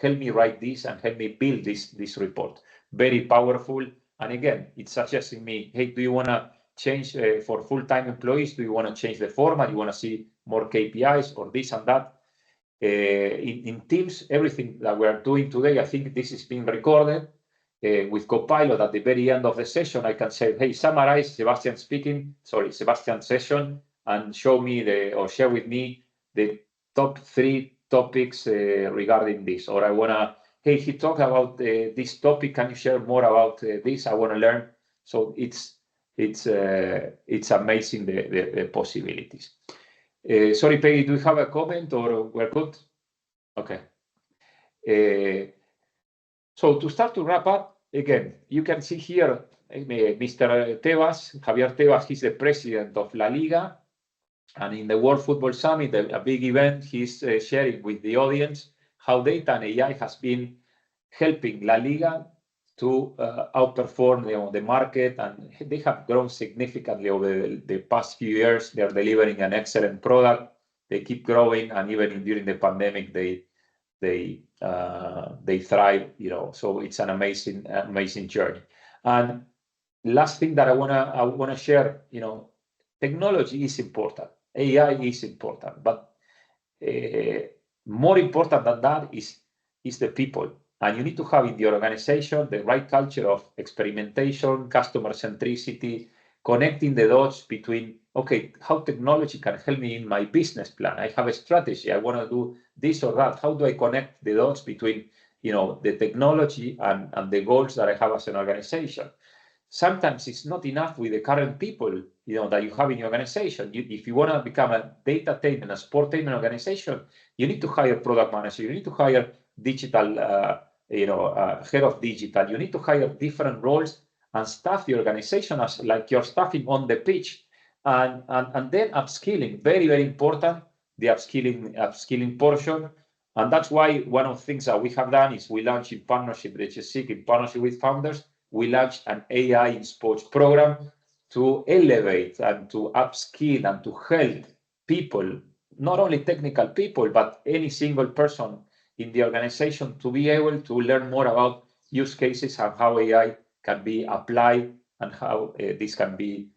help me write this and help me build this report. Very powerful. And again, it's suggesting me, hey, do you want to change for full-time employees? Do you want to change the format? You want to see more KPIs or this and that? In Teams, everything that we are doing today, I think this is being recorded with Copilot. At the very end of the session, I can say, hey, summarize Sebastian's session, and show me or share with me the top 3 topics regarding this. Or I want to, hey, he talked about this topic. Can you share more about this? I want to learn. So it's amazing the possibilities. Sorry, Peggy, do you have a comment or we're good? Okay. So to start to wrap up, again, you can see here Mr. Tebas, Javier Tebas, he's the president of La Liga. And in the World Football Summit, a big event, he's sharing with the audience how data and AI has been helping La Liga to outperform the market, and they have grown significantly over the past few years. They are delivering an excellent product. They keep growing, and even during the pandemic, they thrive. So it's an amazing journey. And last thing that I wanna share, technology is important. AI is important, but more important than that is the people. And you need to have in the organization the right culture of experimentation, customer centricity, connecting the dots between, okay, how technology can help me in my business plan. I have a strategy. I want to do this or that. How do I connect the dots between, the technology and the goals that I have as an organization? Sometimes it's not enough with the current people, that you have in your organization. If you want to become a data-tainment, a sport-tainment organization, you need to hire product manager. You need to hire digital, head of digital. You need to hire different roles and staff the organization as like you're staffing on the pitch. And then upskilling, very, very important, the upskilling portion. And that's why one of the things that we have done is we launched in partnership with GSIC, in partnership with founders, we launched an AI in sports program to elevate and to upskill and to help people, not only technical people, but any single person in the organization to be able to learn more about use cases and how AI can be applied and how this can be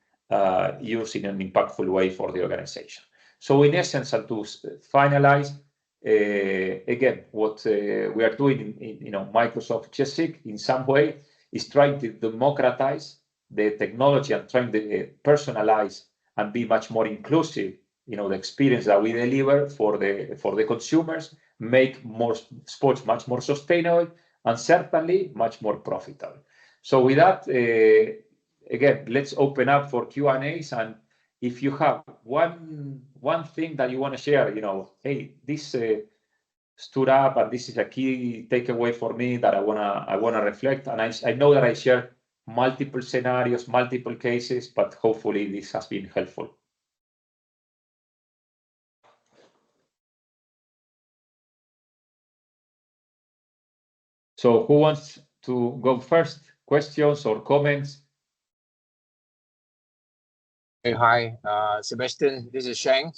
used in an impactful way for the organization. So in essence, and to finalize, again, what we are doing in Microsoft GSIC in some way is trying to democratize the technology and trying to personalize and be much more inclusive, the experience that we deliver for the consumers, make more sports much more sustainable, and certainly much more profitable. So with that, again, let's open up for Q&As, and if you have one thing that you want to share, hey, this stood up, and this is a key takeaway for me that I wanna reflect. And I know that I shared multiple scenarios, multiple cases, but hopefully this has been helpful. So who wants to go first? Questions or comments? Hey, hi, Sebastian. This is Shang.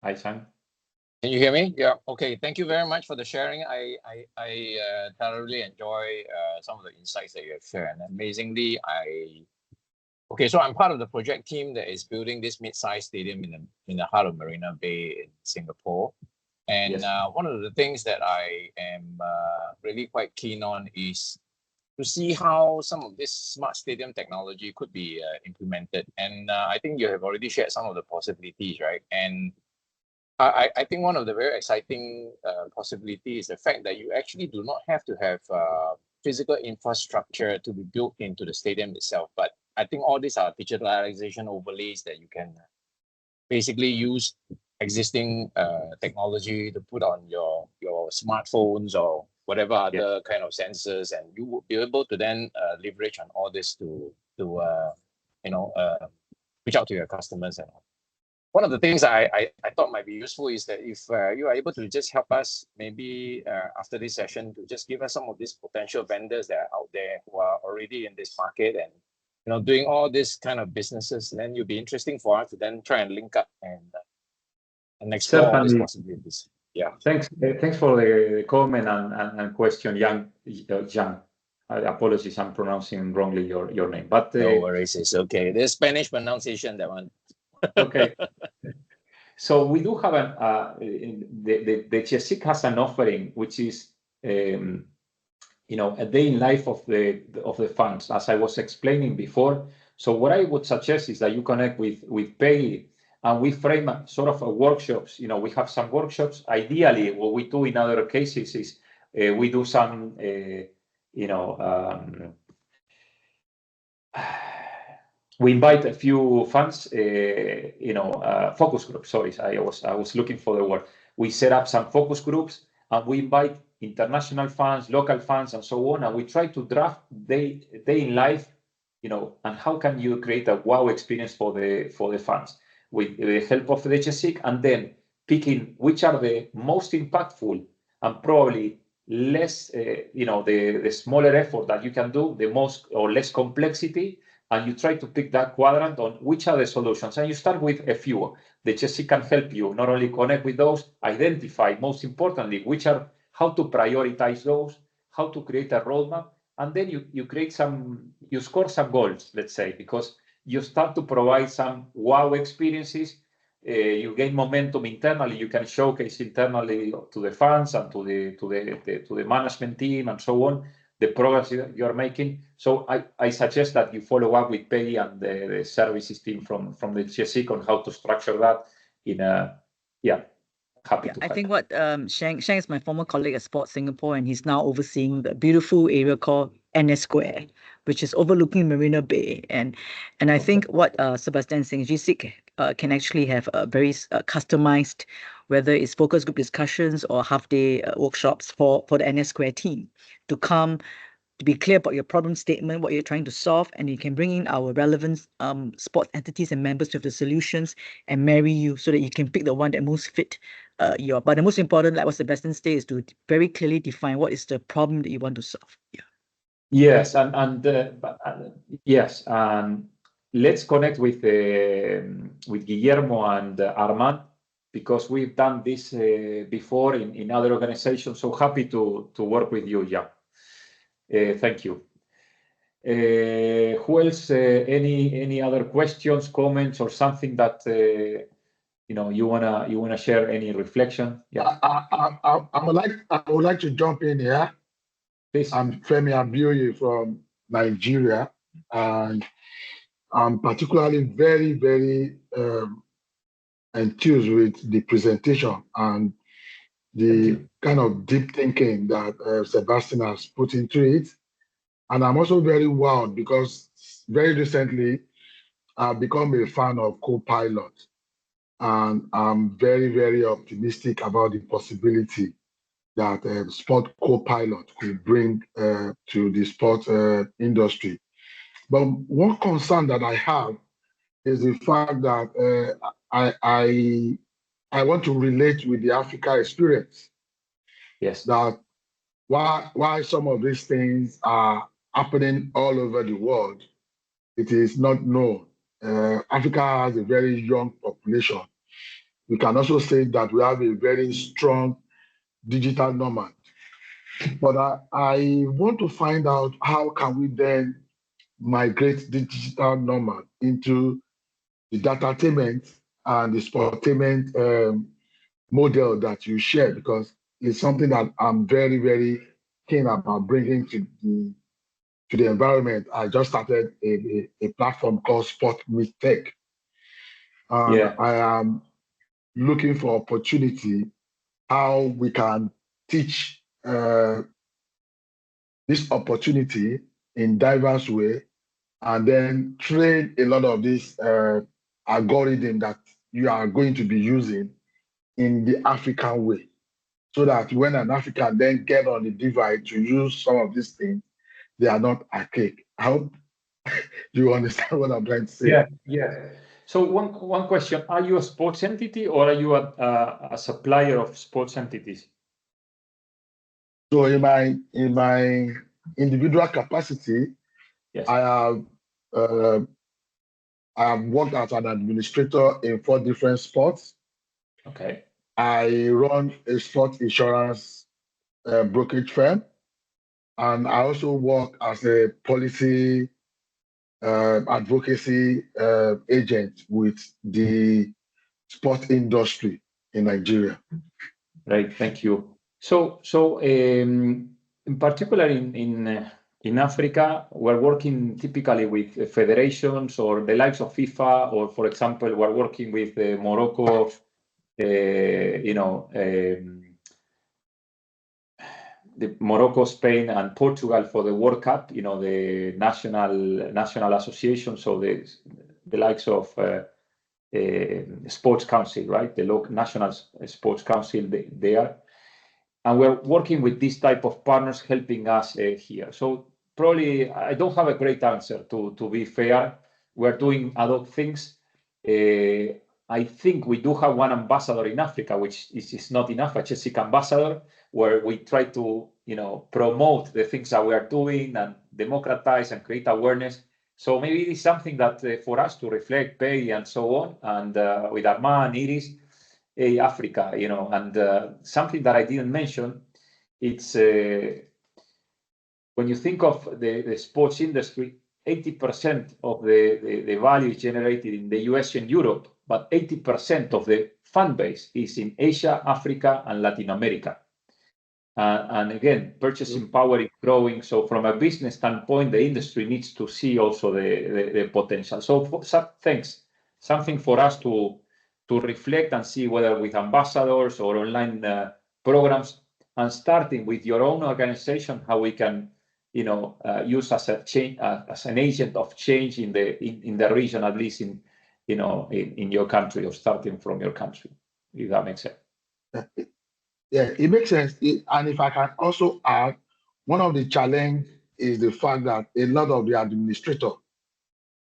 Hi, Shang. Can you hear me? Yeah. Okay. Thank you very much for the sharing. I thoroughly enjoy some of the insights that you have shared. And amazingly, so I'm part of the project team that is building this mid-sized stadium in the heart of Marina Bay in Singapore. And Yes. One of the things that I am really quite keen on is to see how some of this smart stadium technology could be implemented. And I think you have already shared some of the possibilities, right? And I think one of the very exciting possibilities is the fact that you actually do not have to have physical infrastructure to be built into the stadium itself. But I think all these are digitalization overlays that you can basically use existing technology to put on your smartphones or whatever other kind of sensors, and you will be able to then leverage on all this to reach out to your customers. And one of the things I thought might be useful is that if you are able to just help us maybe after this session to just give us some of these potential vendors that are out there who are already in this market and doing all this kind of businesses, then it'll be interesting for us to then try and link up and explore all these possibilities. Yeah. Thanks for the comment and question, Yang. Apologies, I'm pronouncing wrongly your name, but no worries, it's okay. The Spanish pronunciation, that one. Okay. So we do have the GSIC has an offering which is a day in life of the funds, as I was explaining before. So what I would suggest is that you connect with Peggy, and we frame sort of workshops. We have some workshops. Ideally, what we do in other cases is we do some we invite a few funds, focus groups. Sorry, I was looking for the word. We set up some focus groups, and we invite international funds, local funds, and so on. And we try to draft day in life, and how can you create a wow experience for the funds with the help of the GSIC, and then picking which are the most impactful and probably less, the smaller effort that you can do, the most or less complexity. And you try to pick that quadrant on which are the solutions. And you start with a few. The GSIC can help you not only connect with those, identify, most importantly, how to prioritize those, how to create a roadmap. And then you score some goals, let's say, because you start to provide some wow experiences. You gain momentum internally. You can showcase internally to the funds and to the management team and so on, the progress you're making. So I suggest that you follow up with Peggy and the services team from the GSIC on how to structure that happy to help. I think what Shang is my former colleague at Sports Singapore, and he's now overseeing the beautiful area called NS Square, which is overlooking Marina Bay. And I think what Sebastian is saying, GSIC can actually have a very customized, whether it's focus group discussions or half-day workshops for the NS Square team to come, to be clear about your problem statement, what you're trying to solve, and you can bring in our relevant sports entities and members with the solutions and marry you so that you can pick the one that most fit your. But the most important, like what Sebastian says, is to very clearly define what is the problem that you want to solve. Yeah. Yes, yes, let's connect with Guillermo and Armand, because we've done this before in other organizations. So happy to work with you, yeah. Thank you. Who else? Any other questions, comments, or something that you wanna share? Any reflection? Yeah. I would like to jump in here. Please. I'm Femi Abioye from Nigeria, and I'm particularly very, very enthused with the presentation and the kind of deep thinking that Sebastian has put into it. And I'm also very wowed because very recently I've become a fan of Copilot. And I'm very, very optimistic about the possibility that sport co-pilot could bring to the sport industry. But one concern that I have is the fact that I want to relate with the Africa experience. Yes. That why some of these things are happening all over the world, it is not known. Africa has a very young population. We can also say that we have a very strong digital nomad. But I want to find out how can we then migrate the digital nomad into the datainment and the sportainment model that you share, because it's something that I'm very, very keen about bringing to the environment. I just started a platform called Sport Meet Tech. And Yeah. I am looking for opportunity how we can teach this opportunity in diverse way, and then train a lot of this algorithm that you are going to be using in the African way, so that when an African then get on the device to use some of these things, they are not archaic. I hope you understand what I'm trying to say. Yeah, yeah. So one question: are you a sports entity or are you a supplier of sports entities? So in my individual capacity, Yes. I have worked as an administrator in 4 different sports. Okay. I run a sport insurance brokerage firm, and I also work as a policy advocacy agent with the sport industry in Nigeria. Right. Thank you. So in particular in Africa, we're working typically with federations or the likes of FIFA, or for example, we're working with Morocco, the Morocco, Spain, and Portugal for the World Cup. The national association, so the likes of Sports Council, right? The local national sports council there, and we're working with this type of partners helping us here. So probably I don't have a great answer to be fair. We're doing ad hoc things. I think we do have one ambassador in Africa, which is not enough, a GSIC ambassador, where we try to promote the things that we are doing and democratize and create awareness. So maybe it is something that for us to reflect, pay, and so on, and with Armand and Iris, Africa, and something that I didn't mention, it's when you think of the sports industry, 80% of the value is generated in the US and Europe, but 80% of the fan base is in Asia, Africa, and Latin America. And again, purchasing power is growing. So from a business standpoint, the industry needs to see also the potential. So thanks, something for us to reflect and see whether with ambassadors or online programs, and starting with your own organization, how we can use as an agent of change in the region, at least in your country, or starting from your country, if that makes sense. Yeah, it makes sense. And if I can also add, one of the challenge is the fact that a lot of the administrators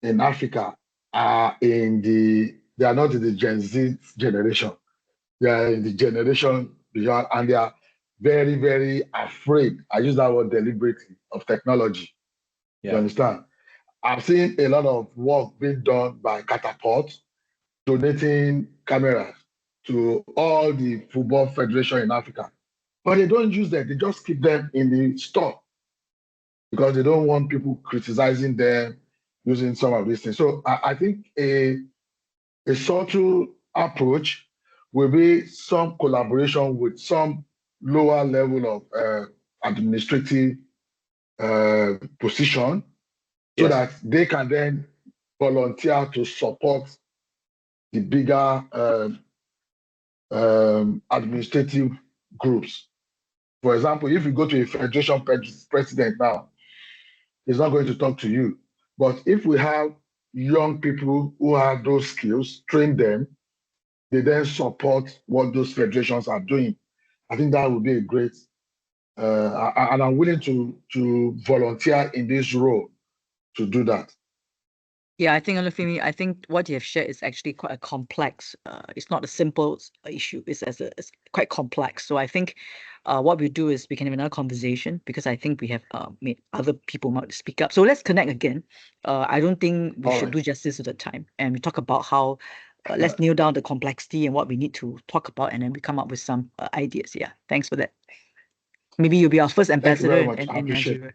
in Africa are they are not in the Gen Z generation. They are in the generation beyond, and they are very, very afraid. I use that word deliberately, of technology. Yeah. You understand? I've seen a lot of work being done by Catapult, donating cameras to all the football federation in Africa. But they don't use them. They just keep them in the store because they don't want people criticizing them using some of these things. So I think a subtle approach will be some collaboration with some lower level of administrative position, so Yes. that they can then volunteer to support the bigger administrative groups. For example, if you go to a federation president now, he's not going to talk to you. But if we have young people who have those skills, train them, they then support what those federations are doing. I think that would be a great, and I'm willing to volunteer in this role to do that. Yeah, I think, Olufemi, I think what you have shared is actually quite a complex. It's not a simple issue. It's quite complex. So I think what we do is we can have another conversation, because I think we have made other people want to speak up. So let's connect again. I don't think we should do justice to the time, and we talk about how. Let's nail down the complexity and what we need to talk about, and then we come up with some ideas. Yeah, thanks for that. Maybe you'll be our first ambassador in Nigeria.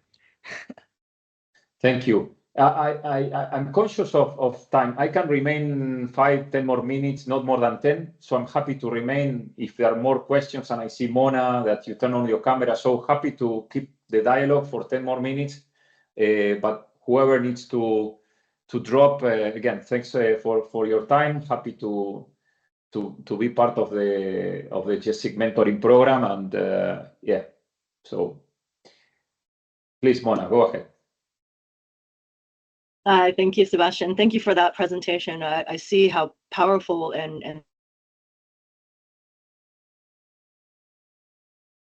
Thank you. I'm conscious of time. I can remain 5-10 more minutes, not more than 10. So I'm happy to remain if there are more questions. And I see, Mona, that you turn on your camera. So happy to keep the dialogue for 10 more minutes. But whoever needs to drop, again, thanks for your time. Happy to be part of the GSIC Mentoring Program. And yeah, so please, Mona, go ahead. Thank you, Sebastian. Thank you for that presentation. I see how powerful and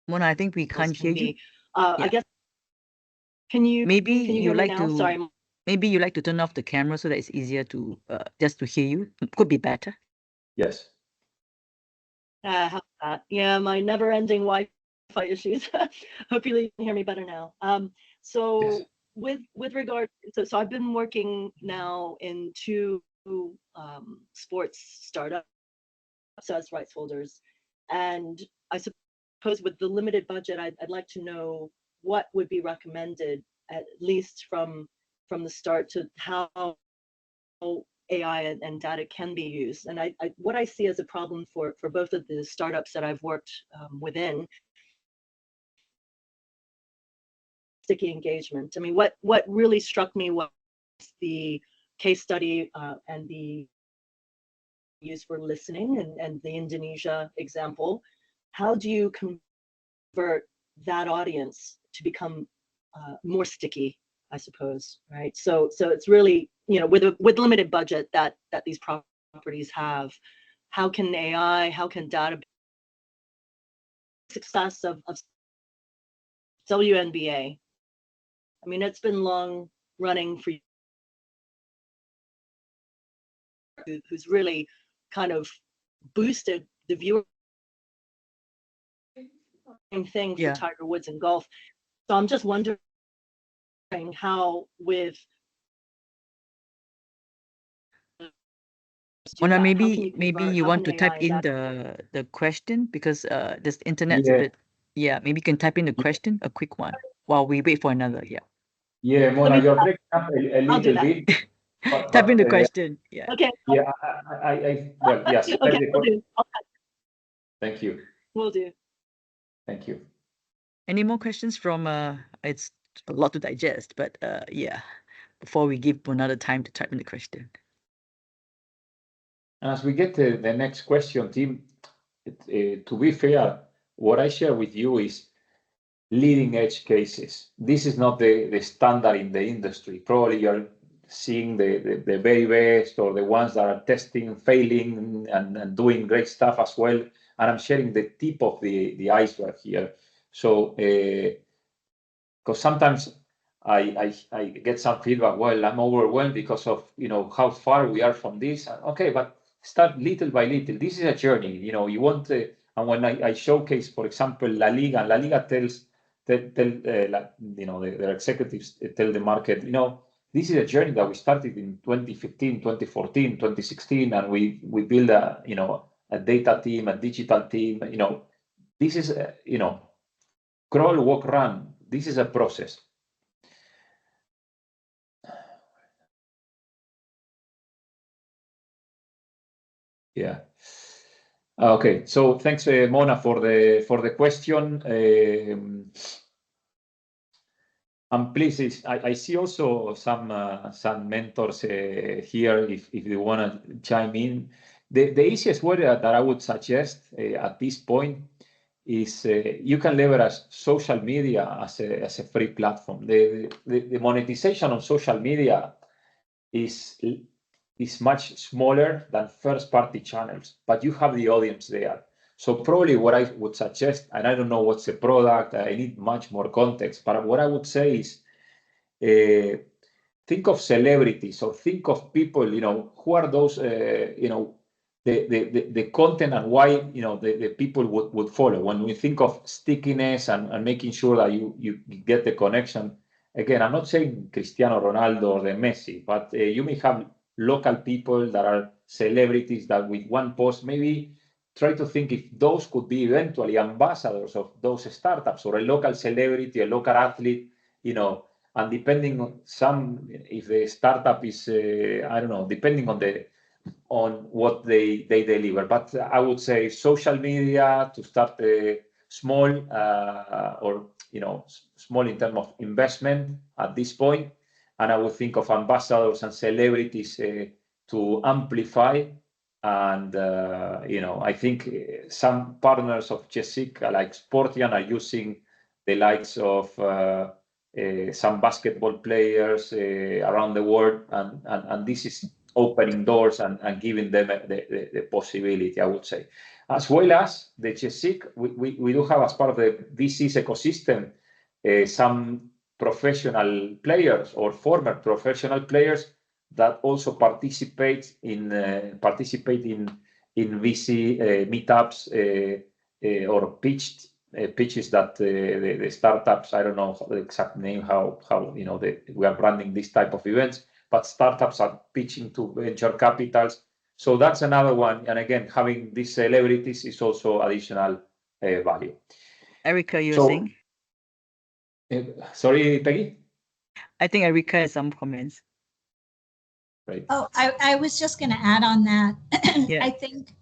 Mona, I think we can't hear you. I guess, can you hear me now? Sorry. Maybe you like to turn off the camera so that it's easier to just to hear you. Could be better. Yes. How's that? Yeah, my never-ending Wi-Fi issues. Hopefully you can hear me better now. So. Yes. With regard, so I've been working now in 2 sports startups as rights holders, and I suppose with the limited budget, I'd like to know what would be recommended, at least from the start, to how AI and data can be used. And what I see as a problem for both of the startups that I've worked within, sticky engagement. I mean, what really struck me was the case study and the use for listening and the Indonesia example. How do you convert that audience to become more sticky, I suppose, right? So it's really, you know, with limited budget that these properties have, how can AI, how can data success of WNBA? I mean, it's been long running for who's really kind of boosted the viewer thing for Tiger Woods in golf. So I'm just wondering how with Mona, maybe you want to type in the question, because this internet's a bit. Yeah, maybe you can type in the question, a quick one, while we wait for another. Yeah, Mona, you're breaking up a little bit. Type in the question. Yeah. Okay. Yeah, well, yes. Okay, we'll do. Thank you. Will do. Thank you. Any more questions from? It's a lot to digest, but yeah, before we give another time to type in the question. And as we get to the next question, Tim, to be fair, what I share with you is leading edge cases. This is not the standard in the industry. Probably you're seeing the very best, or the ones that are testing, failing, and doing great stuff as well. And I'm sharing the tip of the iceberg here. So, because sometimes I get some feedback, well, I'm overwhelmed because of, you know, how far we are from this. Okay, but start little by little. This is a journey, you know. You want to, and when I showcase, for example, La Liga tells you know, their executives tell the market, you know, this is a journey that we started in 2015, 2014, 2016, and we build a, you know, a data team, a digital team. You know, this is you know, crawl, walk, run. This is a process. Yeah. Okay. So thanks, Mona, for the question. And please, I see also some mentors here if you want to chime in. The easiest way that I would suggest at this point is you can leverage social media as a free platform. The monetization on social media is much smaller than first-party channels, but you have the audience there. So probably what I would suggest, and I don't know what's the product, I need much more context, but what I would say is think of celebrities or think of people, who are those, the content and why, the people would follow. When we think of stickiness and making sure that you get the connection, again, I'm not saying Cristiano Ronaldo or the Messi, but you may have local people that are celebrities that with one post, maybe try to think if those could be eventually ambassadors of those startups or a local celebrity, a local athlete, and depending on if the startup is, I don't know, depending on what they deliver. But I would say social media to start small or, small in terms of investment at this point. And I would think of ambassadors and celebrities to amplify. And, I think some partners of GSIC, like Sportian, are using the likes of some basketball players around the world, and this is opening doors and giving them the possibility, I would say. As well as the GSIC, we do have, as part of the VC's ecosystem, some professional players or former professional players that also participate in VC meetups or pitches that the startups, I don't know the exact name, how we are branding this type of events, but startups are pitching to venture capitals. So that's another one. And again, having these celebrities is also additional value. Erica, you're saying? Sorry, Peggy? I think Erica has some comments. Right. Oh, I was just going to add on that. Yeah. I think,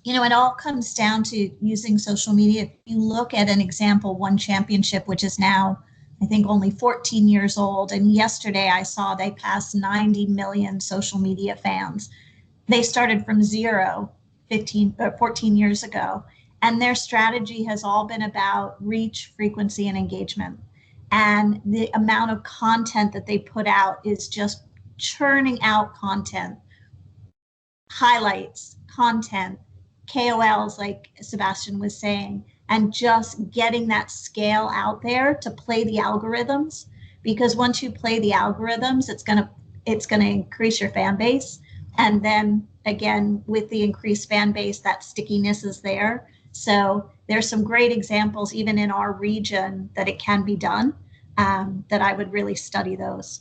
it all comes down to using social media. If you look at an example, One Championship, which is now, I think, only 14 years old. And yesterday I saw they passed 90 million social media fans. They started from zero 14 years ago. And their strategy has all been about reach, frequency, and engagement. And the amount of content that they put out is just churning out content, highlights, content, KOLs, like Sebastian was saying, and just getting that scale out there to play the algorithms. Because once you play the algorithms, it's gonna increase your fan base. And then again, with the increased fan base, that stickiness is there. So there's some great examples, even in our region, that it can be done, that I would really study those.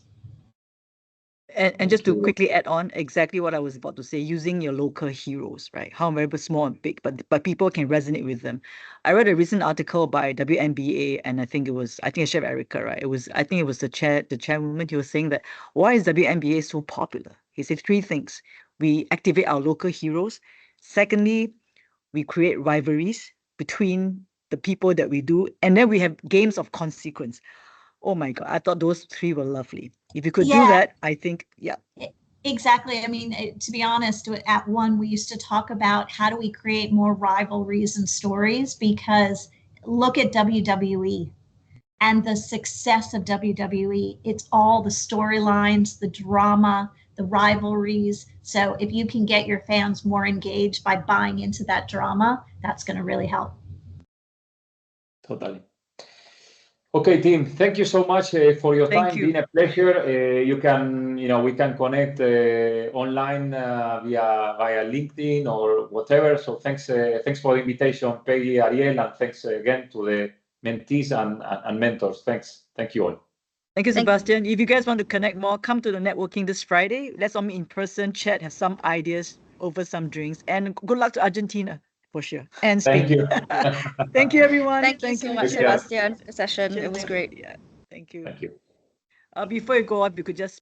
And just to quickly add on exactly what I was about to say, using your local heroes, right? How very small and big, but people can resonate with them. I read a recent article by WNBA, and I think I shared Erica, right? I think it was the chairwoman. He was saying that why is WNBA so popular? He said 3 things: we activate our local heroes. Secondly, we create rivalries between the people that we do, and then we have games of consequence. Oh my God, I thought those 3 were lovely. If you could do that, I think, yeah. Exactly. I mean, to be honest, at One, we used to talk about how do we create more rivalries and stories, because look at WWE and the success of WWE. It's all the storylines, the drama, the rivalries. So if you can get your fans more engaged by buying into that drama, that's going to really help. Totally. Okay, team, thank you so much for your time. It's been a pleasure. We can connect online via LinkedIn or whatever. So thanks for the invitation, Peggy, Ariel, and thanks again to the mentees and mentors. Thank you all. Thank you, Sebastian. If you guys want to connect more, come to the networking this Friday. Let's all meet in person, chat, have some ideas over some drinks, and good luck to Argentina. For sure. And Spain. Thank you. Thank you, everyone. Thank you so much, Sebastian, for the session. It was great. Yeah. Thank you. Thank you. Before you go on, we could just